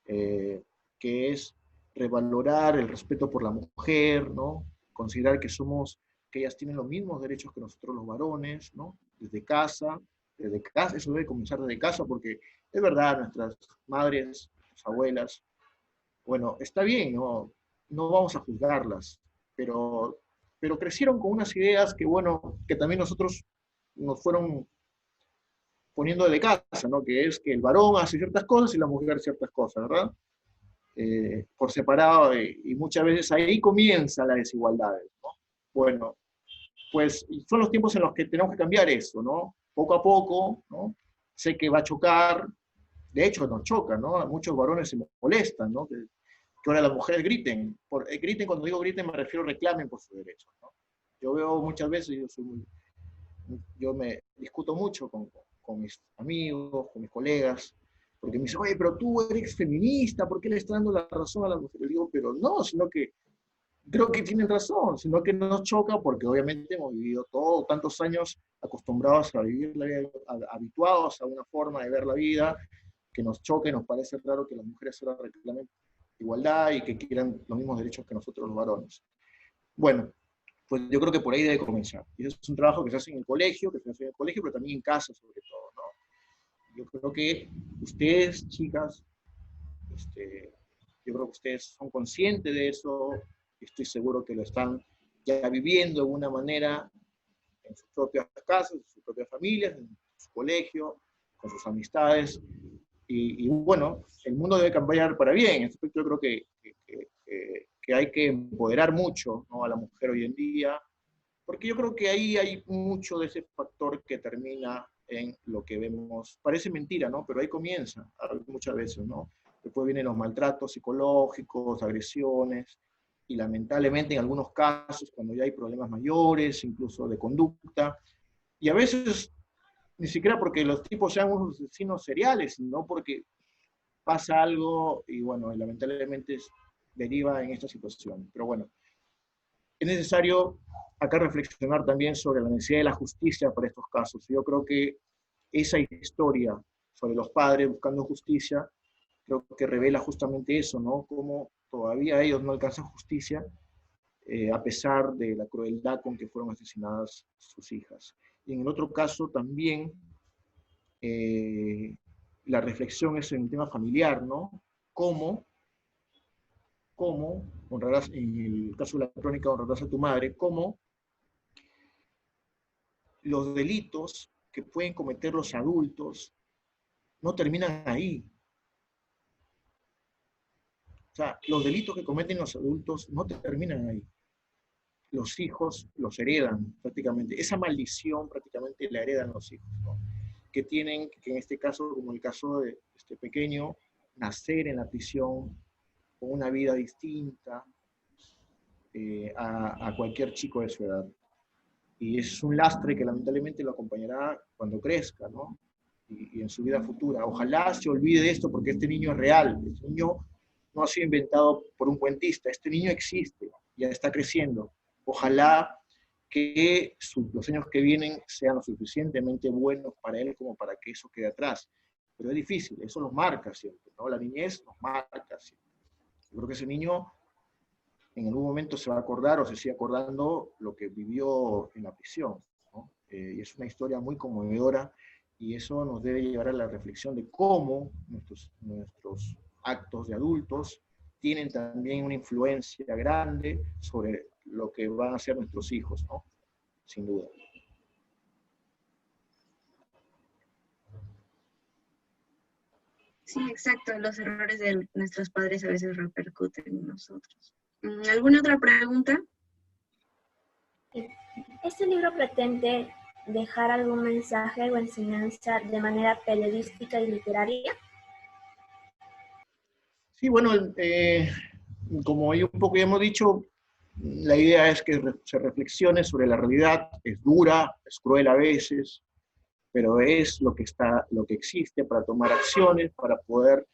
S4: que es revalorar el respeto por la mujer, ¿no? Considerar que ellas tienen los mismos derechos que nosotros los varones, ¿no? Desde casa, eso debe comenzar desde casa, porque es verdad, nuestras madres, nuestras abuelas, bueno, está bien, no vamos a juzgarlas, pero crecieron con unas ideas que, bueno, que también nosotros nos fueron poniendo de casa, ¿no? Que es que el varón hace ciertas cosas y la mujer ciertas cosas, ¿verdad? Por separado, y muchas veces ahí comienzan las desigualdades, ¿no? Bueno, pues son los tiempos en los que tenemos que cambiar eso, ¿no? Poco a poco, ¿no? Sé que va a chocar, de hecho nos choca, ¿no? Muchos varones se molestan, ¿no? Que ahora las mujeres griten. Griten, cuando digo griten me refiero a reclamen por sus derechos, ¿no? Yo veo muchas veces, yo me discuto mucho con mis amigos, con mis colegas, porque me dicen, oye, pero tú eres feminista, ¿por qué le estás dando la razón a la mujer? Le digo, pero no, sino que creo que tienen razón, sino que nos choca porque obviamente hemos vivido tantos años acostumbrados a vivir la vida, habituados a una forma de ver la vida, que nos choca y nos parece raro que las mujeres ahora reclamen igualdad y que quieran los mismos derechos que nosotros los varones. Bueno, pues yo creo que por ahí debe comenzar. Y eso es un trabajo que se hace en el colegio, pero también en casa sobre todo, ¿no? Yo creo que ustedes, chicas, yo creo que ustedes son conscientes de eso, estoy seguro que lo están ya viviendo de alguna manera en sus propias casas, en sus propias familias, en su colegio, con sus amistades, y bueno, el mundo debe cambiar para bien. En este aspecto yo creo que hay que empoderar mucho, ¿no? A la mujer hoy en día, porque yo creo que ahí hay mucho de ese factor que termina en lo que vemos. Parece mentira, ¿no? Pero ahí comienza muchas veces, ¿no? Después vienen los maltratos psicológicos, agresiones, y lamentablemente en algunos casos, cuando ya hay problemas mayores, incluso de conducta, y a veces ni siquiera porque los tipos sean unos asesinos seriales, sino porque pasa algo y bueno, lamentablemente deriva en esta situación. Pero bueno, es necesario acá reflexionar también sobre la necesidad de la justicia para estos casos. Yo creo que esa historia sobre los padres buscando justicia, creo que revela justamente eso, ¿no? Cómo todavía ellos no alcanzan justicia, a pesar de la crueldad con que fueron asesinadas sus hijas. Y en el otro caso también, la reflexión es en el tema familiar, ¿no? Cómo honrarás, en el caso de la crónica, honrarás a tu madre, cómo los delitos que pueden cometer los adultos no terminan ahí. O sea, los delitos que cometen los adultos no terminan ahí. Los hijos los heredan prácticamente. Esa maldición prácticamente la heredan los hijos, ¿no? Que tienen, que en este caso, como el caso de este pequeño, nacer en la prisión con una vida distinta a cualquier chico de su edad. Y es un lastre que lamentablemente lo acompañará cuando crezca, ¿no? Y en su vida futura. Ojalá se olvide de esto porque este niño es real. Este niño no ha sido inventado por un cuentista. Este niño existe, ya está creciendo. Ojalá que los años que vienen sean lo suficientemente buenos para él como para que eso quede atrás. Pero es difícil, eso nos marca siempre, ¿no? La niñez nos marca siempre. Yo creo que ese niño en algún momento se va a acordar o se sigue acordando lo que vivió en la prisión, ¿no? Y es una historia muy conmovedora y eso nos debe llevar a la reflexión de cómo nuestros actos de adultos tienen también una influencia grande sobre lo que van a ser nuestros hijos, ¿no? Sin duda.
S3: Sí, exacto. Los errores de nuestros padres a veces repercuten en nosotros. ¿Alguna otra pregunta?
S2: ¿Este libro pretende dejar algún mensaje o enseñanza de manera periodística y literaria?
S4: Sí, bueno, como un poco ya hemos dicho, la idea es que se reflexione sobre la realidad. Es dura, es cruel a veces, pero es lo que existe para tomar acciones, para poder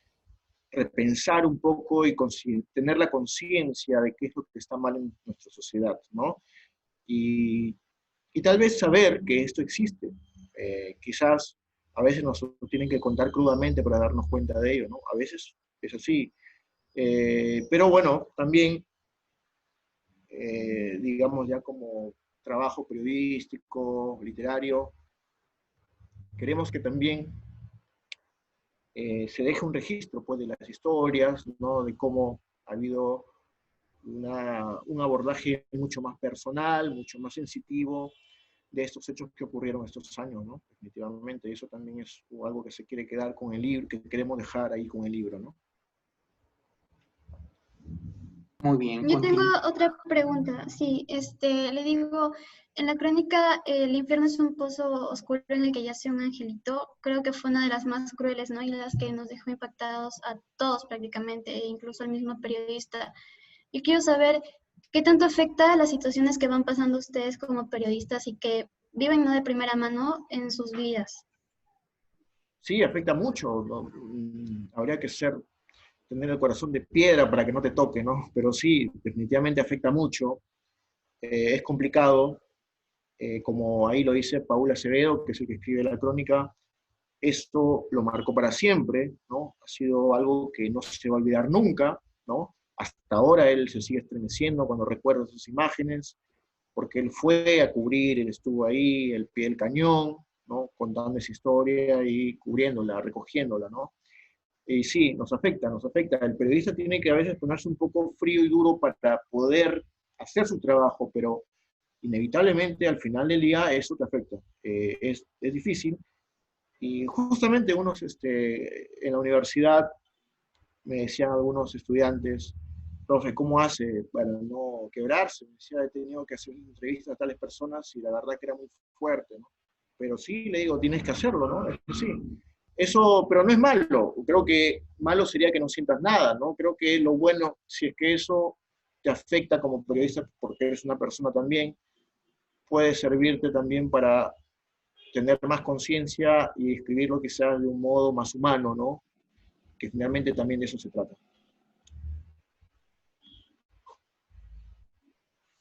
S4: repensar un poco y tener la conciencia de qué es lo que está mal en nuestra sociedad, ¿no? Y tal vez saber que esto existe. Quizás a veces nos tienen que contar crudamente para darnos cuenta de ello, ¿no? A veces es así. Pero bueno, también, digamos ya como trabajo periodístico, literario, queremos que también se deje un registro pues, de las historias, ¿no? De cómo ha habido un abordaje mucho más personal, mucho más sensitivo de estos hechos que ocurrieron estos años, ¿no? Definitivamente, eso también es algo que se quiere quedar con el libro, que queremos dejar ahí con el libro, ¿no?
S1: Muy bien.
S12: Yo tengo otra pregunta. Sí, le digo, en la crónica el infierno es un pozo oscuro en el que yace un angelito. Creo que fue una de las más crueles, ¿no? Y las que nos dejó impactados a todos prácticamente, e incluso al mismo periodista. Yo quiero saber qué tanto afecta a las situaciones que van pasando ustedes como periodistas y que viven, ¿no? De primera mano en sus vidas.
S4: Sí, afecta mucho, ¿no? Habría que tener el corazón de piedra para que no te toque, ¿no? Pero sí, definitivamente afecta mucho. Es complicado, como ahí lo dice Paula Acevedo, que es el que escribe la crónica, esto lo marcó para siempre, ¿no? Ha sido algo que no se va a olvidar nunca, ¿no? Hasta ahora él se sigue estremeciendo cuando recuerda esas imágenes, porque él fue a cubrir, él estuvo ahí, al pie del cañón, ¿no? Contando esa historia y cubriéndola, recogiéndola, ¿no? Y sí, nos afecta, nos afecta. El periodista tiene que a veces ponerse un poco frío y duro para poder hacer su trabajo, pero inevitablemente al final del día eso te afecta. Es difícil. Y justamente en la universidad me decían algunos estudiantes, profe, ¿cómo hace para no quebrarse? Me decía, he tenido que hacer entrevistas a tales personas y la verdad que era muy fuerte, ¿no? Pero sí, le digo, tienes que hacerlo, ¿no? Sí. Eso, pero no es malo. Creo que malo sería que no sientas nada, ¿no? Creo que lo bueno, si es que eso te afecta como periodista, porque eres una persona también, puede servirte también para tener más conciencia y escribirlo quizás de un modo más humano, ¿no? Que finalmente también de eso se trata.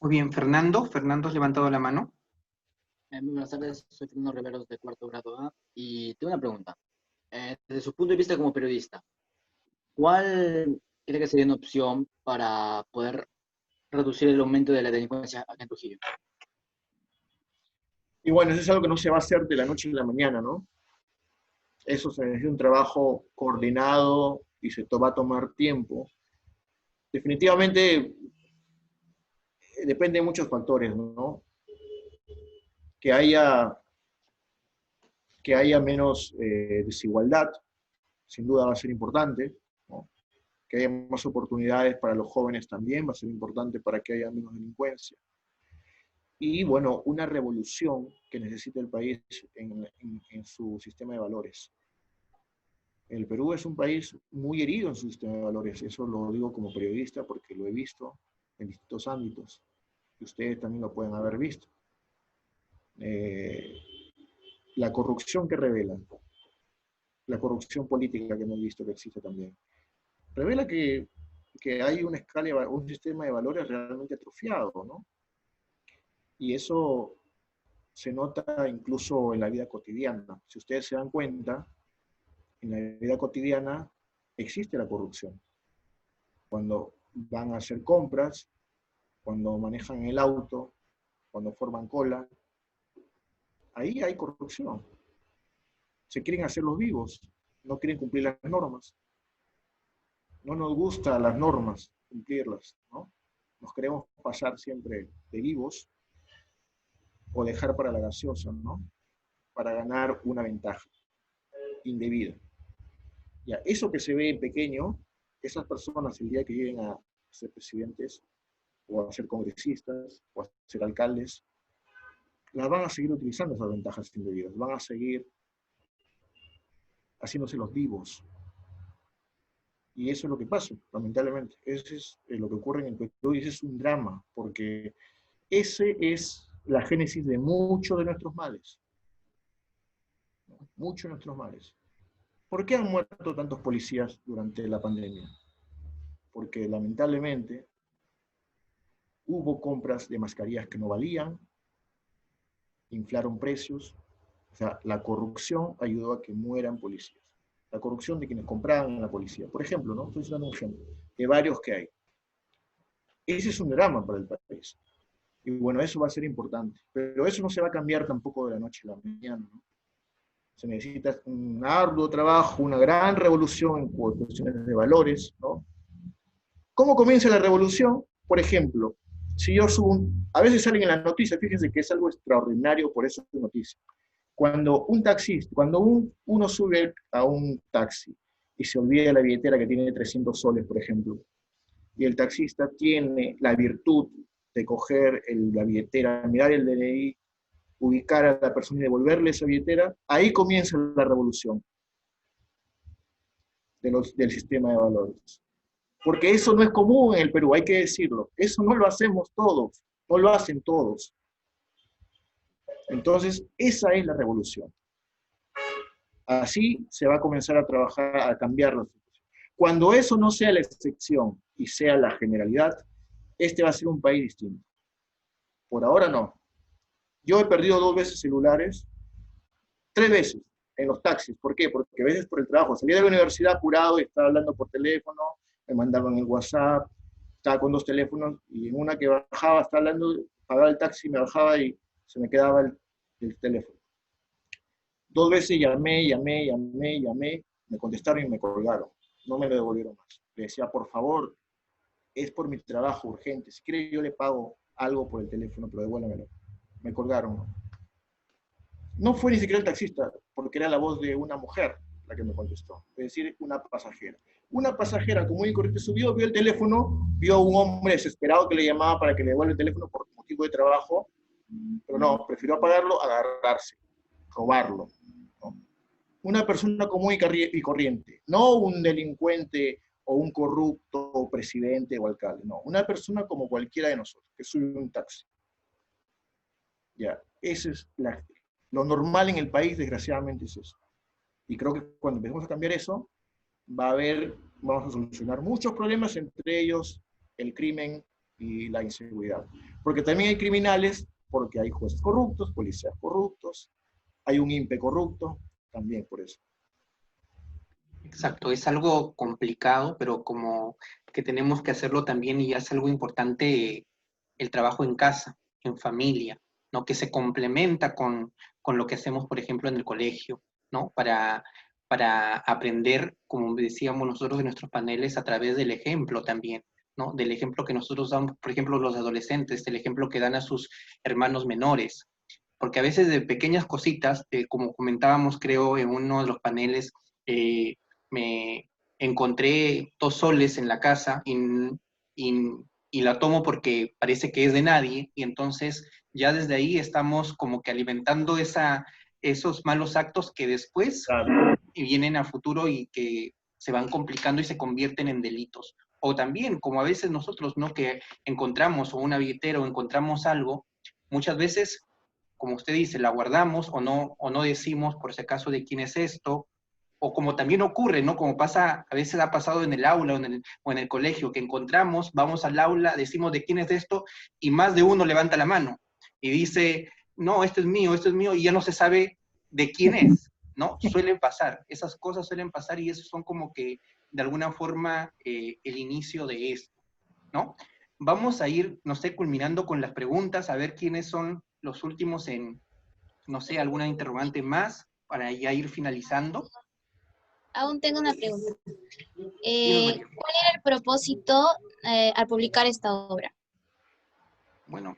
S1: Muy bien, Fernando. Fernando has levantado la mano.
S13: Muy buenas tardes, soy Fernando Riveros de cuarto grado A y tengo una pregunta. Desde su punto de vista como periodista, ¿cuál cree que sería una opción para poder reducir el aumento de la delincuencia acá en Trujillo?
S4: Y bueno, eso es algo que no se va a hacer de la noche a la mañana, ¿no? Eso se necesita un trabajo coordinado y va a tomar tiempo. Definitivamente depende de muchos factores, ¿no? Que haya menos desigualdad, sin duda va a ser importante, ¿no? Que haya más oportunidades para los jóvenes también va a ser importante para que haya menos delincuencia. Y bueno, una revolución que necesita el país en su sistema de valores. El Perú es un país muy herido en su sistema de valores, eso lo digo como periodista porque lo he visto en distintos ámbitos, y ustedes también lo pueden haber visto. La corrupción que revela, la corrupción política que hemos visto que existe también, revela que hay una escala, un sistema de valores realmente atrofiado, ¿no? Y eso se nota incluso en la vida cotidiana. Si ustedes se dan cuenta, en la vida cotidiana existe la corrupción. Cuando van a hacer compras, cuando manejan el auto, cuando forman cola, ahí hay corrupción. Se quieren hacer los vivos, no quieren cumplir las normas. No nos gustan las normas, cumplirlas, ¿no? Nos queremos pasar siempre de vivos o dejar para la gaseosa, ¿no? Para ganar una ventaja indebida. Ya, eso que se ve en pequeño, esas personas el día que lleguen a ser presidentes, o a ser congresistas, o a ser alcaldes, las van a seguir utilizando esas ventajas indebidas, van a seguir haciéndose los vivos. Y eso es lo que pasa, lamentablemente. Eso es lo que ocurre en el Perú, y ese es un drama, porque ese es la génesis de muchos de nuestros males. Muchos de nuestros males. ¿Por qué han muerto tantos policías durante la pandemia? Porque lamentablemente hubo compras de mascarillas que no valían, inflaron precios, o sea, la corrupción ayudó a que mueran policías. La corrupción de quienes compraban en la policía. Por ejemplo, ¿no? Estoy dando un ejemplo de varios que hay. Ese es un drama para el país. Y bueno, eso va a ser importante. Pero eso no se va a cambiar tampoco de la noche a la mañana, ¿no? Se necesita un arduo trabajo, una gran revolución en cuestiones de valores, ¿no? ¿Cómo comienza la revolución? Por ejemplo, si yo subo a veces salen en las noticias, fíjense que es algo extraordinario, por eso es noticia. Cuando un taxista, uno sube a un taxi y se olvida la billetera que tiene 300 soles, por ejemplo, y el taxista tiene la virtud de coger la billetera, mirar el DNI, ubicar a la persona y devolverle esa billetera, ahí comienza la revolución del sistema de valores. Porque eso no es común en el Perú, hay que decirlo. Eso no lo hacemos todos, no lo hacen todos. Entonces, esa es la revolución. Así se va a comenzar a trabajar, a cambiar la situación. Cuando eso no sea la excepción y sea la generalidad, este va a ser un país distinto. Por ahora no. Yo he perdido 2 veces celulares, 3 veces en los taxis. ¿Por qué? Porque a veces por el trabajo. Salía de la universidad apurado y estaba hablando por teléfono, me mandaban el WhatsApp, estaba con 2 teléfonos y en una que bajaba, estaba hablando, pagaba el taxi, me bajaba y se me quedaba el teléfono. 2 veces llamé, me contestaron y me colgaron. No me lo devolvieron más. Le decía, por favor, es por mi trabajo urgente. Si quiere yo le pago algo por el teléfono, pero devuélvamelo. Me colgaron. No fue ni siquiera el taxista, porque era la voz de una mujer la que me contestó. Es decir, una pasajera. Una pasajera común y corriente subió, vio el teléfono, vio a un hombre desesperado que le llamaba para que le devuelva el teléfono por motivo de trabajo, pero no, prefirió apagarlo, agarrarse, robarlo, ¿no? Una persona común y corriente, no un delincuente o un corrupto o presidente o alcalde, no, una persona como cualquiera de nosotros, que sube un taxi. Ya, eso es lo normal en el país, desgraciadamente es eso. Y creo que cuando empecemos a cambiar eso, vamos a solucionar muchos problemas, entre ellos el crimen y la inseguridad. Porque también hay criminales, porque hay jueces corruptos, policías corruptos, hay un INPE corrupto, también por eso.
S1: Exacto, es algo complicado, pero como que tenemos que hacerlo también y es algo importante el trabajo en casa, en familia, ¿no? Que se complementa con lo que hacemos, por ejemplo, en el colegio, ¿no? Para aprender, como decíamos nosotros en nuestros paneles, a través del ejemplo también, ¿no? Del ejemplo que nosotros damos, por ejemplo, los adolescentes, del ejemplo que dan a sus hermanos menores. Porque a veces de pequeñas cositas, como comentábamos, creo, en uno de los paneles, me encontré 2 soles en la casa y, y la tomo porque parece que es de nadie, y entonces ya desde ahí estamos como que alimentando esos malos actos que después vienen a futuro y que se van complicando y se convierten en delitos. O también, como a veces nosotros, ¿no? Que encontramos o una billetera o encontramos algo, muchas veces, como usted dice, la guardamos o no decimos por si acaso de quién es esto, o como también ocurre, ¿no? Como pasa, a veces ha pasado en el aula o en el colegio, que encontramos, vamos al aula, decimos de quién es esto, y más de uno levanta la mano y dice, no, esto es mío, y ya no se sabe de quién es, ¿no? Suelen pasar, esas cosas suelen pasar y esos son como que, de alguna forma, el inicio de esto, ¿no? Vamos a ir, no sé, culminando con las preguntas, a ver quiénes son los últimos en, no sé, alguna interrogante más, para ya ir finalizando.
S11: Aún tengo una pregunta.
S1: María.
S11: ¿Cuál era el propósito al publicar esta obra?
S1: Bueno,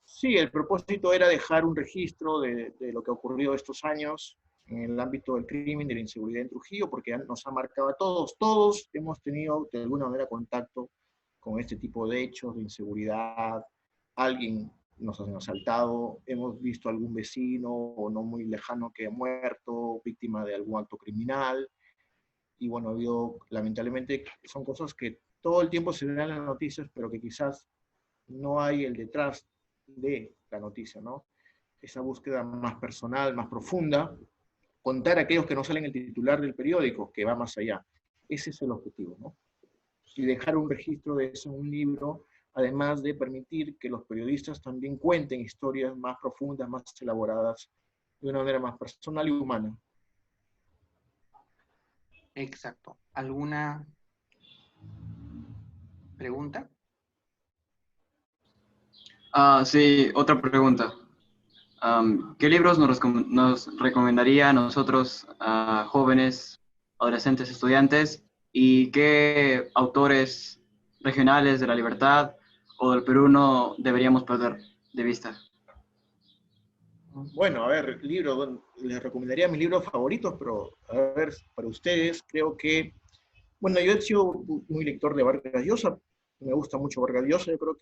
S4: sí, el propósito era dejar un registro de lo que ha ocurrido estos años en el ámbito del crimen, de la inseguridad en Trujillo, porque nos ha marcado a todos. Todos hemos tenido de alguna manera contacto con este tipo de hechos de inseguridad. Alguien nos ha asaltado, hemos visto a algún vecino o no muy lejano que ha muerto, víctima de algún acto criminal. Y bueno, ha habido, lamentablemente, son cosas que todo el tiempo se ven en las noticias, pero que quizás no hay el detrás de la noticia, ¿no? Esa búsqueda más personal, más profunda, contar a aquellos que no salen en el titular del periódico, que va más allá. Ese es el objetivo, ¿no? Y dejar un registro de eso en un libro, además de permitir que los periodistas también cuenten historias más profundas, más elaboradas, de una manera más personal y humana.
S1: exacto. ¿Alguna pregunta?
S9: Sí, otra pregunta. ¿Qué libros nos recomendaría a nosotros, a jóvenes, adolescentes, estudiantes, y qué autores regionales de La Libertad o del Perú no deberíamos perder de vista?
S4: Bueno, a ver, les recomendaría mis libros favoritos, pero a ver, para ustedes, creo que, bueno, yo he sido muy lector de Vargas Llosa, me gusta mucho Vargas Llosa, yo creo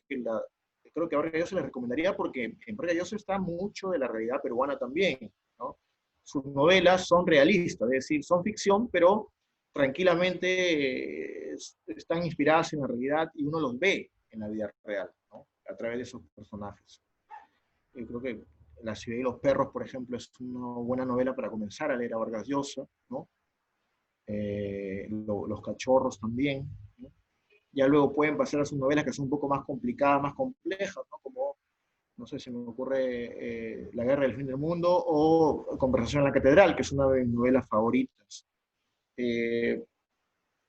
S4: que a Vargas Llosa les recomendaría porque en Vargas Llosa está mucho de la realidad peruana también, ¿no? Sus novelas son realistas, es decir, son ficción, pero tranquilamente están inspiradas en la realidad y uno los ve en la vida real, ¿no? A través de esos personajes. Yo creo que La ciudad y los perros, por ejemplo, es una buena novela para comenzar a leer a Vargas Llosa, ¿no? Los cachorros también, ¿no? Ya luego pueden pasar a sus novelas que son un poco más complicadas, más complejas, ¿no? Como, no sé, se me ocurre La guerra del fin del mundo o Conversación en la catedral, que es una de mis novelas favoritas.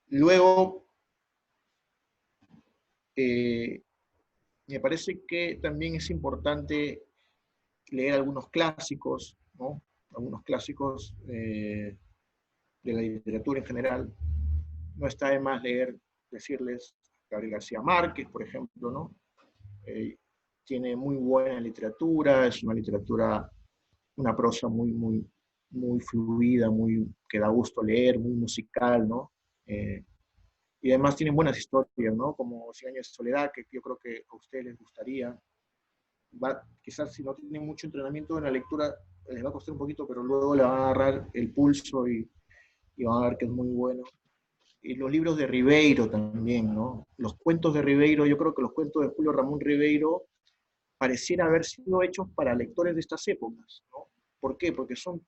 S4: Luego, me parece que también es importante leer algunos clásicos, ¿no? Algunos clásicos de la literatura en general. No está de más decirles Gabriel García Márquez, por ejemplo, ¿no? Tiene muy buena literatura, es una literatura, una prosa muy fluida, que da gusto leer, muy musical, ¿no? Y además tienen buenas historias, ¿no? Como Cien años de soledad, que yo creo que a ustedes les gustaría. Quizás si no tienen mucho entrenamiento en la lectura, les va a costar un poquito, pero luego le van a agarrar el pulso y van a ver que es muy bueno. Y los libros de Ribeiro también, ¿no? Los cuentos de Ribeiro, yo creo que los cuentos de Julio Ramón Ribeiro parecieran haber sido hechos para lectores de estas épocas, ¿no? ¿Por qué? Porque son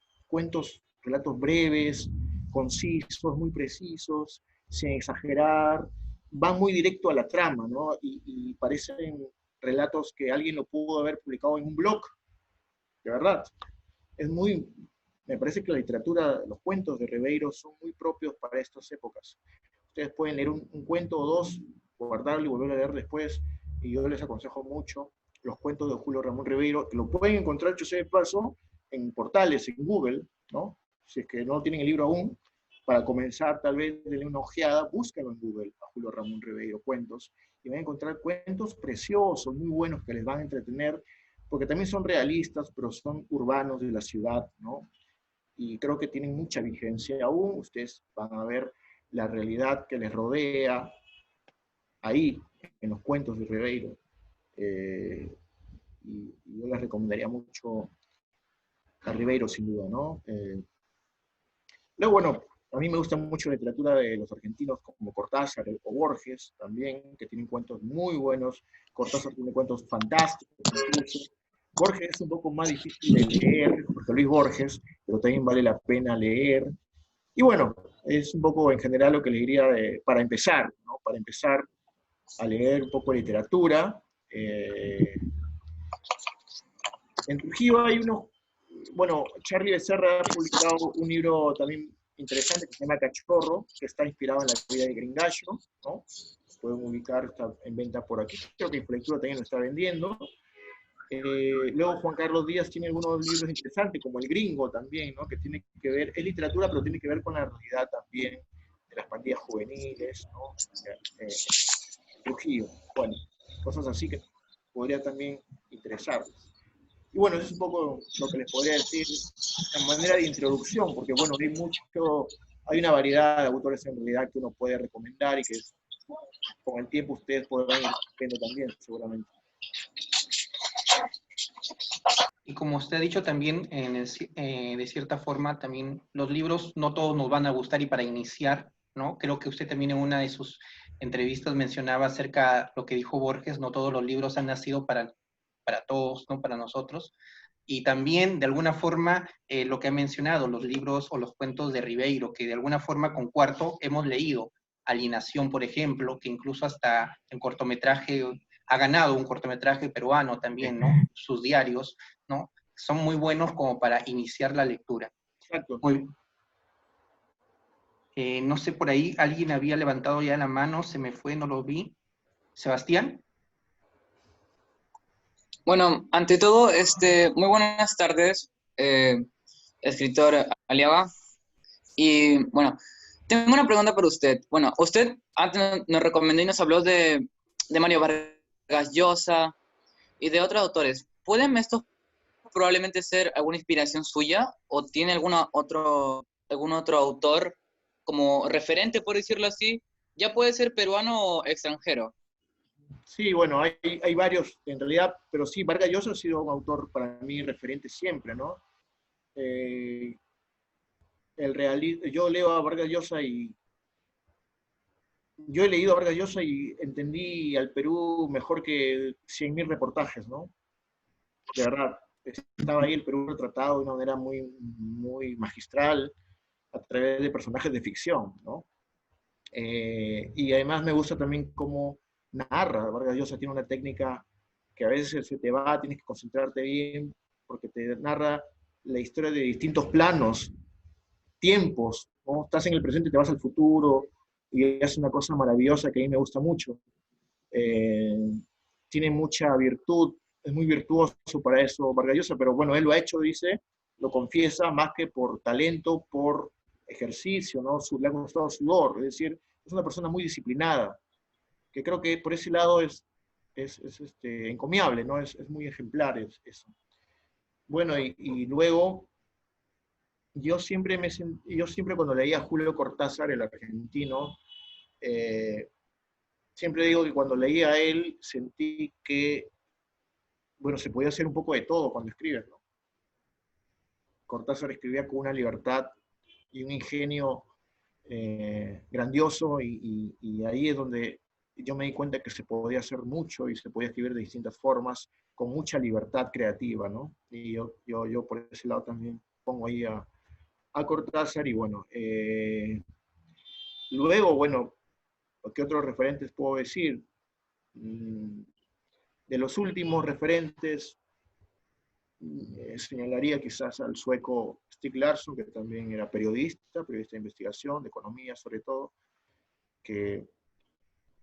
S4: relatos breves, concisos, muy precisos, sin exagerar, van muy directo a la trama, ¿no? Y parecen relatos que alguien lo pudo haber publicado en un blog, de verdad. Es muy, me parece que la literatura, los cuentos de Ribeiro son muy propios para estas épocas. Ustedes pueden leer un cuento o dos, guardarlo y volver a leer después, y yo les aconsejo mucho los cuentos de Julio Ramón Ribeiro, que lo pueden encontrar, yo sé de paso, en portales, en Google, ¿no? Si es que no tienen el libro aún, para comenzar tal vez denle una ojeada, búscalo en Google a Julio Ramón Ribeiro, cuentos, y van a encontrar cuentos preciosos, muy buenos, que les van a entretener, porque también son realistas, pero son urbanos de la ciudad, ¿no? Y creo que tienen mucha vigencia aún, ustedes van a ver la realidad que les rodea ahí, en los cuentos de Ribeiro. Y yo les recomendaría mucho a Ribeiro, sin duda, ¿no? Luego, bueno, a mí me gusta mucho la literatura de los argentinos como Cortázar o Borges también, que tienen cuentos muy buenos. Cortázar tiene cuentos fantásticos incluso. Borges es un poco más difícil de leer, Jorge Luis Borges, pero también vale la pena leer. Y bueno, es un poco en general lo que le diría para empezar, ¿no? Para empezar a leer un poco de literatura. En Trujillo hay unos, bueno, Charlie Becerra ha publicado un libro también interesante que se llama Cachorro, que está inspirado en la vida de Gringallo, ¿no? Pueden ubicar, está en venta por aquí, creo que Infralectura también lo está vendiendo. Luego Juan Carlos Díaz tiene algunos libros interesantes, como El Gringo también, ¿no? Que tiene que ver, es literatura, pero tiene que ver con la realidad también, de las pandillas juveniles, ¿no? Trujillo, bueno, cosas así que podría también interesarles. Y bueno, eso es un poco lo que les podría decir de manera de introducción, porque bueno, hay una variedad de autores en realidad que uno puede recomendar y que con el tiempo ustedes podrán ir viendo también, seguramente.
S1: Y como usted ha dicho también, de cierta forma, también los libros no todos nos van a gustar y para iniciar, ¿no? Creo que usted también en una de sus entrevistas mencionaba acerca de lo que dijo Borges, no todos los libros han nacido para todos, ¿no? Para nosotros. Y también, de alguna forma, lo que ha mencionado, los libros o los cuentos de Ribeiro, que de alguna forma con Cuarto hemos leído. Alienación, por ejemplo, que incluso hasta en cortometraje ha ganado un cortometraje peruano también, ¿no? Sus diarios, ¿no? Son muy buenos como para iniciar la lectura.
S4: Exacto.
S1: Muy, no sé, por ahí alguien había levantado ya la mano, se me fue, no lo vi. ¿Sebastián?
S14: Bueno, ante todo, muy buenas tardes, escritor Aliaga. Y bueno, tengo una pregunta para usted. Bueno, usted antes nos recomendó y nos habló de Mario Vargas Llosa y de otros autores. ¿Pueden estos probablemente ser alguna inspiración suya o tiene algún otro autor como referente, por decirlo así? Ya puede ser peruano o extranjero.
S4: Sí, bueno, hay varios en realidad, pero sí, Vargas Llosa ha sido un autor para mí referente siempre, ¿no? Yo leo a Vargas Llosa y yo he leído a Vargas Llosa y entendí al Perú mejor que 100.000 reportajes, ¿no? De verdad, estaba ahí el Perú retratado de una manera muy, muy magistral a través de personajes de ficción, ¿no? Y además me gusta también cómo narra. Vargas Llosa tiene una técnica que a veces se te va, tienes que concentrarte bien, porque te narra la historia de distintos planos, tiempos, ¿no? Estás en el presente y te vas al futuro, y es una cosa maravillosa que a mí me gusta mucho. Tiene mucha virtud, es muy virtuoso para eso Vargas Llosa, pero bueno, él lo ha hecho, dice, lo confiesa, más que por talento, por ejercicio, ¿no? Le ha costado sudor, es decir, es una persona muy disciplinada, que creo que por ese lado es encomiable, ¿no? Es muy ejemplar eso. Bueno, y luego, yo siempre cuando leía a Julio Cortázar, el argentino, siempre digo que cuando leía a él sentí que, bueno, se podía hacer un poco de todo cuando escribes, ¿no? Cortázar escribía con una libertad y un ingenio grandioso, y ahí es donde yo me di cuenta que se podía hacer mucho y se podía escribir de distintas formas, con mucha libertad creativa, ¿no? Y yo por ese lado también pongo ahí a Cortázar, y bueno, luego, bueno, ¿Qué otros referentes puedo decir? De los últimos referentes, señalaría quizás al sueco Stieg Larsson, que también era periodista de investigación, de economía sobre todo, que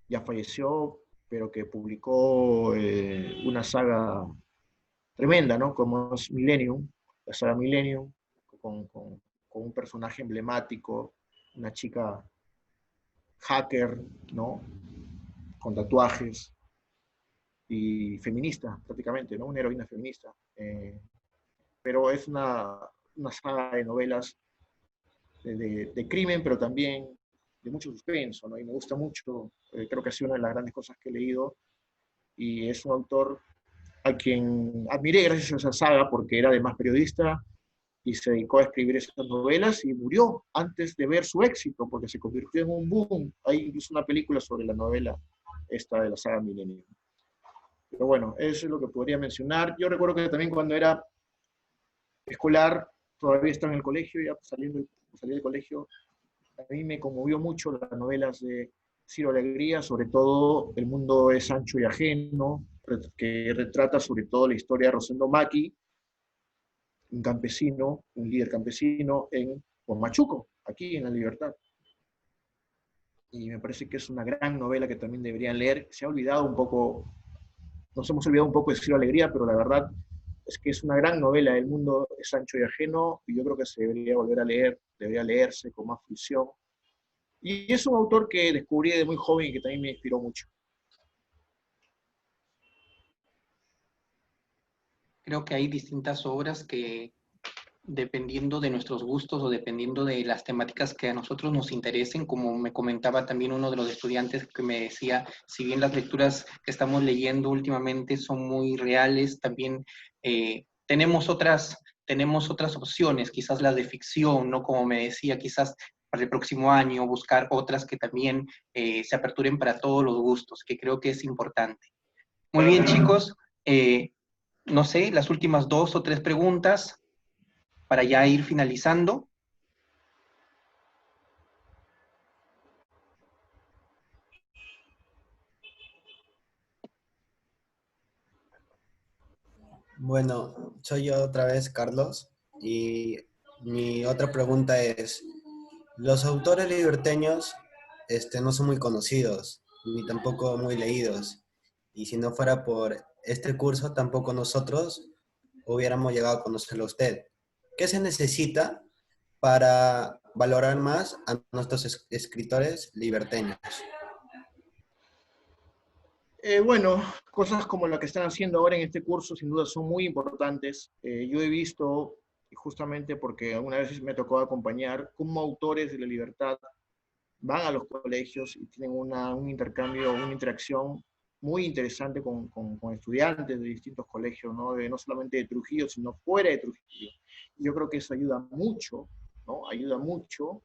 S4: ya falleció, pero que publicó una saga tremenda, ¿no? Como es Millennium, la saga Millennium, con un personaje emblemático, una chica hacker, ¿no? Con tatuajes, y feminista prácticamente, ¿no? Una heroína feminista. Pero es una saga de novelas de crimen, pero también de mucho suspenso, ¿no? Y me gusta mucho, creo que ha sido una de las grandes cosas que he leído, y es un autor a quien admiré gracias a esa saga, porque era además periodista, y se dedicó a escribir esas novelas, y murió antes de ver su éxito, porque se convirtió en un boom. Hay incluso una película sobre la novela esta de la saga Millennium. Pero bueno, eso es lo que podría mencionar. Yo recuerdo que también cuando era escolar, todavía estaba en el colegio, ya salí del colegio, a mí me conmovió mucho las novelas de Ciro Alegría, sobre todo El mundo es ancho y ajeno, que retrata sobre todo la historia de Rosendo Maki, un campesino, un líder campesino en Huamachuco, aquí en La Libertad. Y me parece que es una gran novela que también deberían leer. Se ha olvidado un poco, nos hemos olvidado un poco de Ciro Alegría, pero la verdad es que es una gran novela. El mundo es ancho y ajeno, y yo creo que se debería volver a leer, debería leerse con más fruición. Y es un autor que descubrí de muy joven y que también me inspiró mucho.
S1: Creo que hay distintas obras que, dependiendo de nuestros gustos o dependiendo de las temáticas que a nosotros nos interesen, como me comentaba también uno de los estudiantes que me decía, si bien las lecturas que estamos leyendo últimamente son muy reales, también tenemos otras opciones, quizás las de ficción, ¿no? Como me decía, quizás para el próximo año buscar otras que también se aperturen para todos los gustos, que creo que es importante. Muy bien, chicos, no sé, las últimas 2 o 3 preguntas para ya ir finalizando.
S7: Bueno, soy yo otra vez, Carlos, y mi otra pregunta es, los autores liberteños no son muy conocidos, ni tampoco muy leídos, y si no fuera por este curso, tampoco nosotros hubiéramos llegado a conocerlo a usted. ¿Qué se necesita para valorar más a nuestros escritores liberteños?
S4: Bueno, cosas como la que están haciendo ahora en este curso sin duda son muy importantes. Yo he visto, justamente porque alguna vez me tocó acompañar, cómo autores de la libertad van a los colegios y tienen un intercambio, una interacción muy interesante con estudiantes de distintos colegios, ¿no? No solamente de Trujillo, sino fuera de Trujillo. Yo creo que eso ayuda mucho, ¿no? Ayuda mucho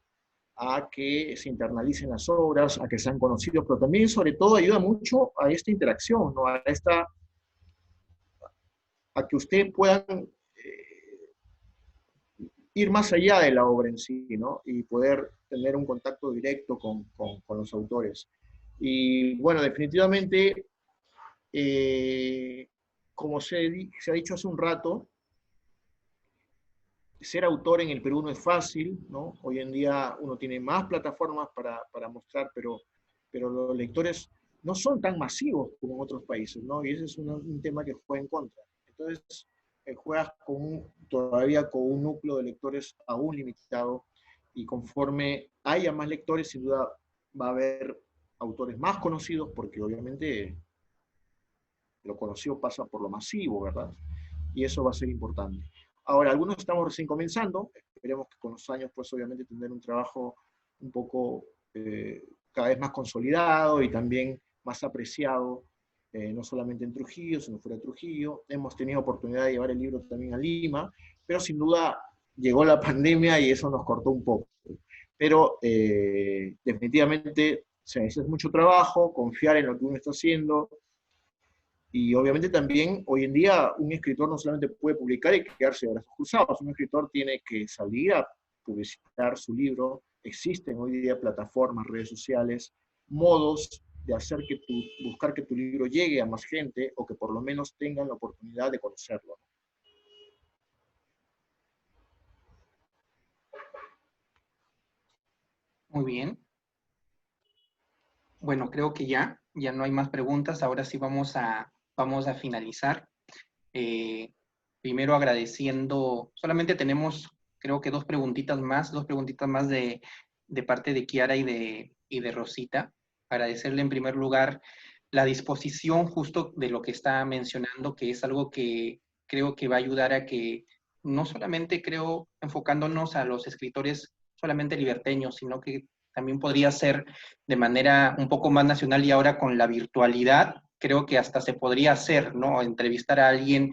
S4: a que se internalicen las obras, a que sean conocidos, pero también, sobre todo, ayuda mucho a esta interacción, ¿no? A que ustedes puedan ir más allá de la obra en sí, ¿no? Y poder tener un contacto directo con los autores. Y bueno, definitivamente, como se ha dicho hace un rato, ser autor en el Perú no es fácil, ¿no? Hoy en día uno tiene más plataformas para mostrar, pero los lectores no son tan masivos como en otros países, ¿no? Y ese es un tema que juega en contra. Entonces, juegas todavía con un núcleo de lectores aún limitado, y conforme haya más lectores, sin duda va a haber autores más conocidos, porque obviamente lo conocido pasa por lo masivo, ¿verdad? Y eso va a ser importante. Ahora, algunos estamos recién comenzando, esperemos que con los años, pues obviamente tener un trabajo un poco cada vez más consolidado y también más apreciado, no solamente en Trujillo, sino fuera de Trujillo. Hemos tenido oportunidad de llevar el libro también a Lima, pero sin duda llegó la pandemia y eso nos cortó un poco. Pero definitivamente se necesita mucho trabajo, confiar en lo que uno está haciendo. Y obviamente también hoy en día un escritor no solamente puede publicar y quedarse de brazos cruzados, un escritor tiene que salir a publicitar su libro. Existen hoy día plataformas, redes sociales, modos de buscar que tu libro llegue a más gente o que por lo menos tengan la oportunidad de conocerlo.
S1: Muy bien. Bueno, creo que ya no hay más preguntas. Ahora sí vamos a finalizar. Primero agradeciendo, solamente tenemos creo que dos preguntitas más de parte de Kiara y de Rosita. Agradecerle en primer lugar la disposición justo de lo que está mencionando, que es algo que creo que va a ayudar a que no solamente creo enfocándonos a los escritores solamente liberteños, sino que también podría ser de manera un poco más nacional, y ahora con la virtualidad creo que hasta se podría hacer, ¿no? Entrevistar a alguien,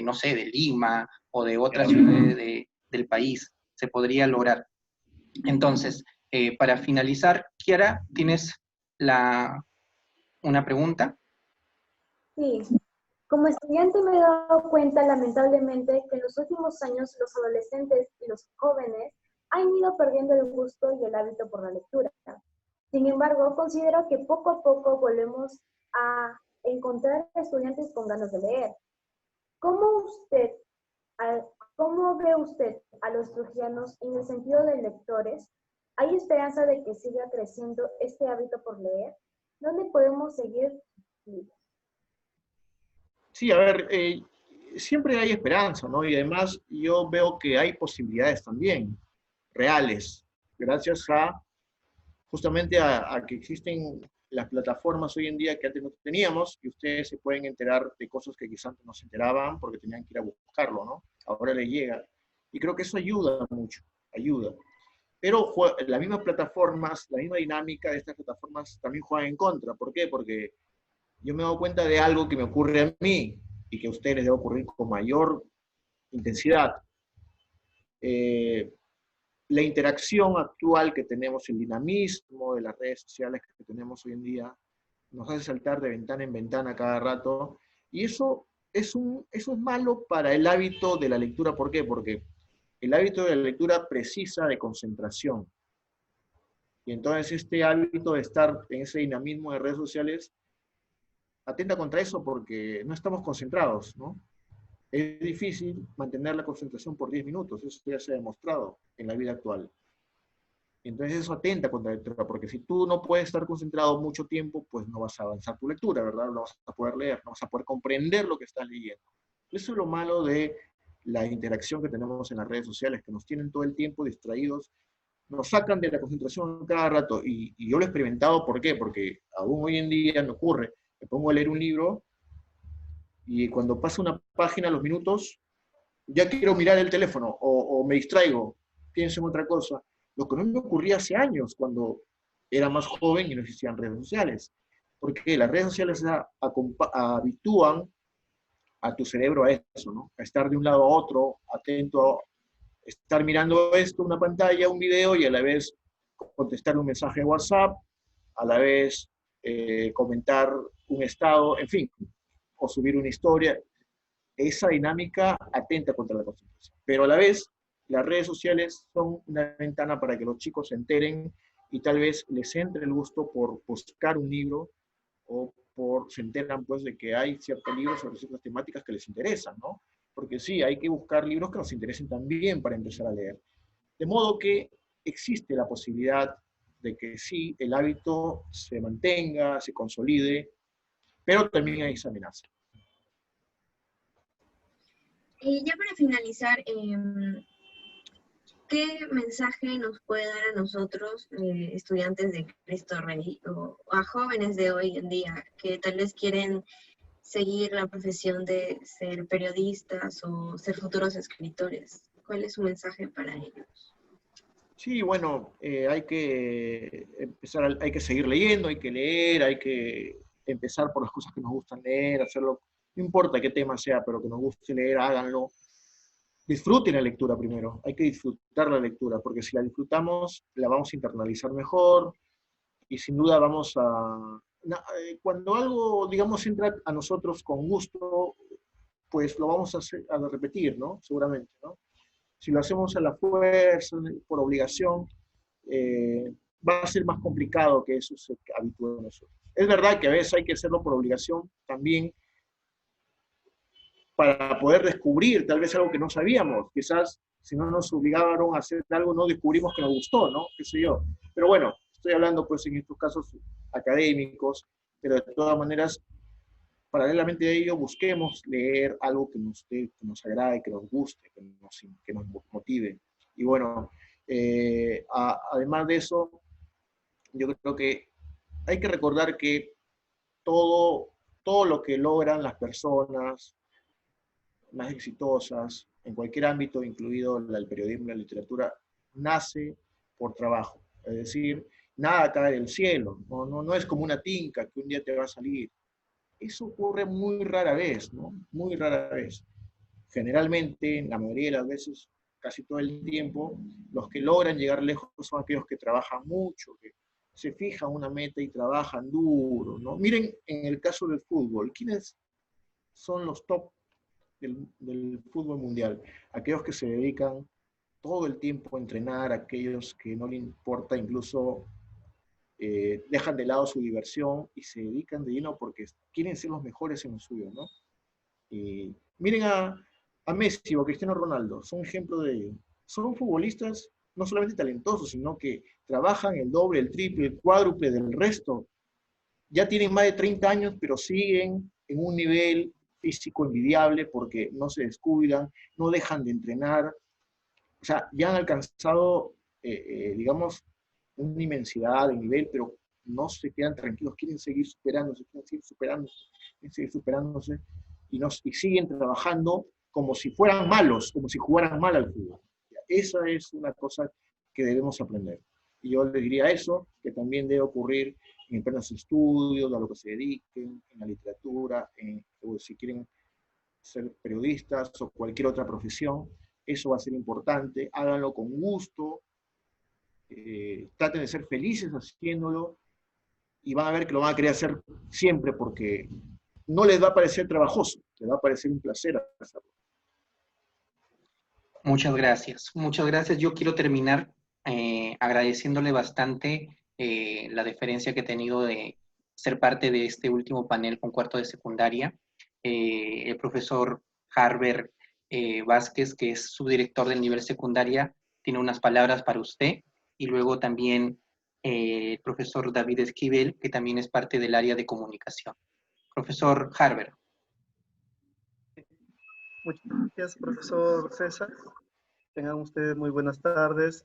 S1: no sé, de Lima o de otras ciudades del país, se podría lograr. Entonces, para finalizar, Kiara, ¿tienes una pregunta?
S2: Sí. Como estudiante me he dado cuenta, lamentablemente, que en los últimos años los adolescentes y los jóvenes han ido perdiendo el gusto y el hábito por la lectura. Sin embargo, considero que poco a poco volvemos a encontrar estudiantes con ganas de leer. ¿Cómo ve usted a los trujianos en el sentido de lectores? ¿Hay esperanza de que siga creciendo este hábito por leer? ¿Dónde podemos seguir?
S4: Sí, a ver, siempre hay esperanza, ¿no? Y además yo veo que hay posibilidades también reales, gracias justamente a que existen las plataformas hoy en día que antes no teníamos, y ustedes se pueden enterar de cosas que quizás antes no se enteraban porque tenían que ir a buscarlo, ¿no? Ahora les llega. Y creo que eso ayuda mucho, ayuda. Pero las mismas plataformas, la misma dinámica de estas plataformas también juegan en contra. ¿Por qué? Porque yo me he dado cuenta de algo que me ocurre a mí y que a ustedes les debe ocurrir con mayor intensidad. La interacción actual que tenemos, el dinamismo de las redes sociales que tenemos hoy en día, nos hace saltar de ventana en ventana cada rato, y eso es malo para el hábito de la lectura. ¿Por qué? Porque el hábito de la lectura precisa de concentración. Y entonces este hábito de estar en ese dinamismo de redes sociales atenta contra eso porque no estamos concentrados, ¿no? Es difícil mantener la concentración por 10 minutos, eso ya se ha demostrado en la vida actual. Entonces eso atenta contra la lectura, porque si tú no puedes estar concentrado mucho tiempo, pues no vas a avanzar tu lectura, ¿verdad? No vas a poder leer, no vas a poder comprender lo que estás leyendo. Eso es lo malo de la interacción que tenemos en las redes sociales, que nos tienen todo el tiempo distraídos, nos sacan de la concentración cada rato, y yo lo he experimentado. ¿Por qué? Porque aún hoy en día me ocurre, me pongo a leer un libro, y cuando pasa una página, a los minutos, ya quiero mirar el teléfono, o me distraigo, pienso en otra cosa. Lo que no me ocurría hace años, cuando era más joven y no existían redes sociales. Porque las redes sociales habitúan a tu cerebro a eso, ¿no? A estar de un lado a otro, atento, a estar mirando esto, una pantalla, un video, y a la vez contestar un mensaje de WhatsApp, a la vez comentar un estado, en fin, o subir una historia. Esa dinámica atenta contra la concentración. Pero a la vez, las redes sociales son una ventana para que los chicos se enteren y tal vez les entre el gusto por buscar un libro, o se enteran pues de que hay ciertos libros sobre ciertas temáticas que les interesan, ¿no? Porque sí, hay que buscar libros que nos interesen también para empezar a leer. De modo que existe la posibilidad de que sí, el hábito se mantenga, se consolide, pero también hay esa amenaza.
S3: Y ya para finalizar, ¿qué mensaje nos puede dar a nosotros, estudiantes de Cristo Rey, o a jóvenes de hoy en día que tal vez quieren seguir la profesión de ser periodistas o ser futuros escritores? ¿Cuál es su mensaje para ellos?
S4: Sí, bueno, hay que empezar, hay que seguir leyendo, hay que leer, hay que empezar por las cosas que nos gustan leer, hacerlo, no importa qué tema sea, pero que nos guste leer, háganlo. Disfruten la lectura primero, hay que disfrutar la lectura, porque si la disfrutamos, la vamos a internalizar mejor, y sin duda vamos a... cuando algo, digamos, entra a nosotros con gusto, pues lo vamos a repetir, ¿no? Seguramente, ¿no? Si lo hacemos a la fuerza, por obligación, va a ser más complicado que eso se habitúe a nosotros. Es verdad que a veces hay que hacerlo por obligación también para poder descubrir tal vez algo que no sabíamos. Quizás si no nos obligaron a hacer algo, no descubrimos que nos gustó, ¿no? Qué sé yo. Pero bueno, estoy hablando pues en estos casos académicos, pero de todas maneras, paralelamente a ello, busquemos leer algo que nos agrade, que nos guste, que nos motive. Y bueno, además de eso, yo creo que hay que recordar que todo lo que logran las personas más exitosas, en cualquier ámbito, incluido el periodismo y la literatura, nace por trabajo. Es decir, nada cae del cielo, no es como una tinca que un día te va a salir. Eso ocurre muy rara vez, ¿no? Muy rara vez. Generalmente, en la mayoría de las veces, casi todo el tiempo, los que logran llegar lejos son aquellos que trabajan mucho, que se fijan una meta y trabajan duro, ¿no? Miren, en el caso del fútbol, ¿quiénes son los top del fútbol mundial? Aquellos que se dedican todo el tiempo a entrenar, aquellos que no le importa incluso dejan de lado su diversión y se dedican de lleno porque quieren ser los mejores en lo suyo, ¿no? Miren a Messi o a Cristiano Ronaldo, son ejemplo de ello. Son futbolistas no solamente talentosos, sino que trabajan el doble, el triple, el cuádruple del resto. Ya tienen más de 30 años, pero siguen en un nivel físico envidiable porque no se descuidan, no dejan de entrenar. O sea, ya han alcanzado, digamos, una inmensidad de nivel, pero no se quedan tranquilos, quieren seguir superándose, y siguen trabajando como si fueran malos, como si jugaran mal al fútbol. Esa es una cosa que debemos aprender. Y yo les diría eso, que también debe ocurrir en plenos estudios, a lo que se dediquen, en la literatura, o si quieren ser periodistas o cualquier otra profesión, eso va a ser importante, háganlo con gusto, traten de ser felices haciéndolo, y van a ver que lo van a querer hacer siempre porque no les va a parecer trabajoso, les va a parecer un placer hacerlo.
S1: Muchas gracias. Muchas gracias. Yo quiero terminar agradeciéndole bastante la deferencia que he tenido de ser parte de este último panel con cuarto de secundaria. El profesor Harber Vázquez, que es subdirector del nivel secundaria, tiene unas palabras para usted. Y luego también el profesor David Esquivel, que también es parte del área de comunicación. Profesor Harber.
S15: Muchas gracias, profesor César. Tengan ustedes muy buenas tardes.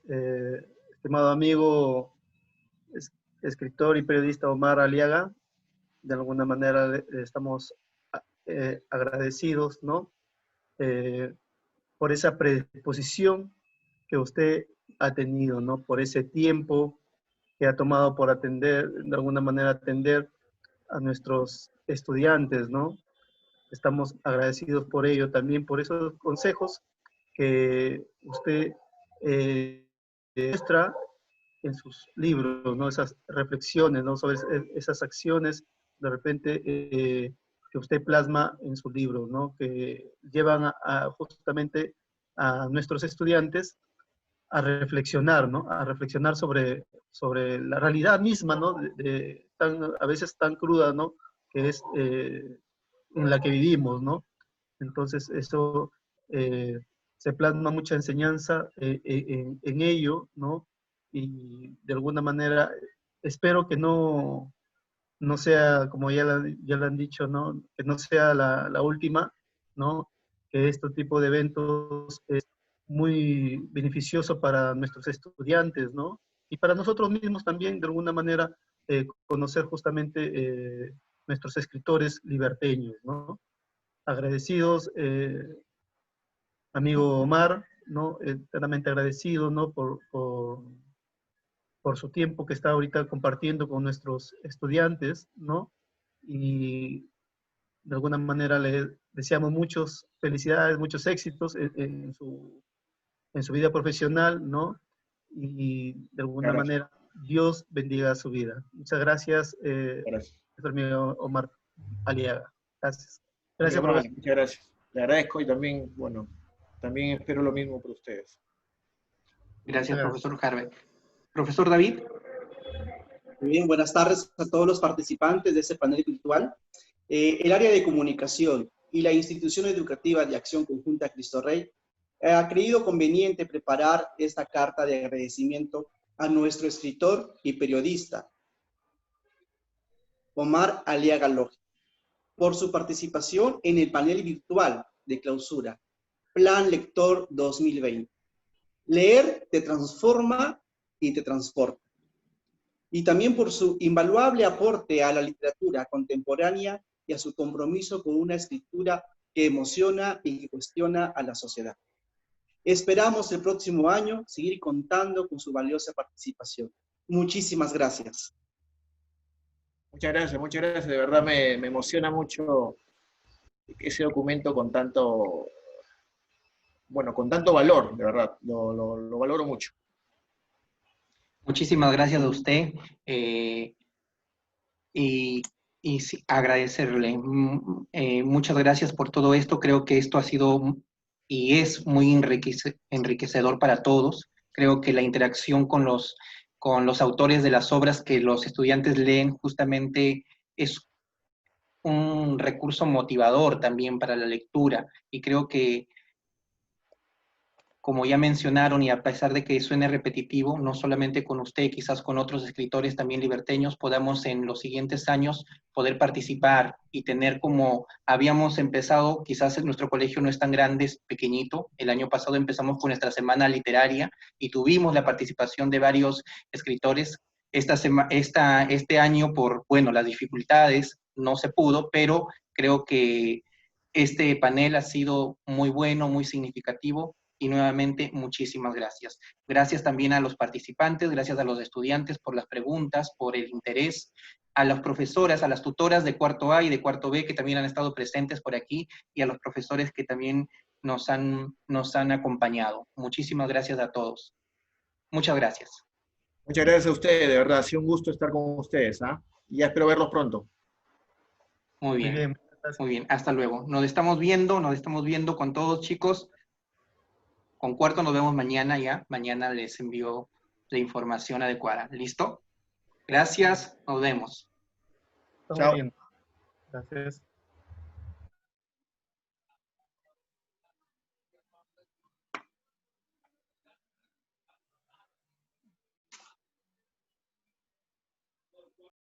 S15: Estimado amigo, escritor y periodista Omar Aliaga, de alguna manera estamos agradecidos, ¿no? Por esa predisposición que usted ha tenido, ¿no? Por ese tiempo que ha tomado por atender, de alguna manera atender a nuestros estudiantes, ¿no? Estamos agradecidos por ello, también por esos consejos que usted muestra en sus libros, ¿no? Esas reflexiones, ¿no? Sobre esas acciones, de repente, que usted plasma en su libro, ¿no? Que llevan justamente a nuestros estudiantes a reflexionar, ¿no? A reflexionar sobre la realidad misma, ¿no? A veces tan cruda, ¿no? Que es en la que vivimos, ¿no? Entonces, eso se plasma mucha enseñanza en ello, ¿no? Y de alguna manera, espero que no sea, como ya lo han dicho, ¿no? Que no sea la última, ¿no? Que este tipo de eventos es muy beneficioso para nuestros estudiantes, ¿no? Y para nosotros mismos también, de alguna manera, conocer justamente nuestros escritores liberteños, ¿no? Agradecidos, amigo Omar, ¿no? Eternamente agradecido, ¿no? Por su tiempo que está ahorita compartiendo con nuestros estudiantes, ¿no? Y de alguna manera le deseamos muchas felicidades, muchos éxitos en su vida profesional, ¿no? Y de alguna manera Dios bendiga su vida. Muchas gracias, nuestro amigo Omar Aliaga. Gracias. Gracias, profesor.
S4: Muchas gracias. Le agradezco y también, bueno, también espero lo mismo para ustedes.
S1: Gracias, profesor Harber. Profesor David.
S16: Muy bien, buenas tardes a todos los participantes de este panel virtual. El área de comunicación y la institución educativa de Acción Conjunta Cristo Rey ha creído conveniente preparar esta carta de agradecimiento a nuestro escritor y periodista, Omar Aliaga Loja, por su participación en el panel virtual de clausura, Plan Lector 2020. Leer te transforma y te transporta. Y también por su invaluable aporte a la literatura contemporánea y a su compromiso con una escritura que emociona y que cuestiona a la sociedad. Esperamos el próximo año seguir contando con su valiosa participación. Muchísimas gracias.
S4: Muchas gracias. De verdad me emociona mucho ese documento con tanto, bueno, con tanto valor, de verdad. Lo valoro mucho.
S1: Muchísimas gracias a usted y sí, agradecerle. Muchas gracias por todo esto. Creo que esto ha sido y es muy enriquecedor para todos. Creo que la interacción con los autores de las obras que los estudiantes leen justamente es un recurso motivador también para la lectura. Y creo que, como ya mencionaron, y a pesar de que suene repetitivo, no solamente con usted, quizás con otros escritores también liberteños, podamos en los siguientes años poder participar y tener como habíamos empezado, quizás en nuestro colegio no es tan grande, es pequeñito. El año pasado empezamos con nuestra semana literaria y tuvimos la participación de varios escritores. Este año, por, bueno, las dificultades, no se pudo, pero creo que este panel ha sido muy bueno, muy significativo. Y nuevamente, muchísimas gracias. Gracias también a los participantes, gracias a los estudiantes por las preguntas, por el interés, a las profesoras, a las tutoras de cuarto A y de cuarto B que también han estado presentes por aquí y a los profesores que también nos han acompañado. Muchísimas gracias a todos. Muchas gracias.
S4: Muchas gracias a ustedes, de verdad. Ha sido un gusto estar con ustedes. Y ya espero verlos pronto.
S1: Muy bien. Muy bien. Hasta luego. Nos estamos viendo con todos, chicos. Con cuarto nos vemos mañana ya. Mañana les envío la información adecuada. ¿Listo? Gracias. Nos vemos.
S15: Chao. Gracias.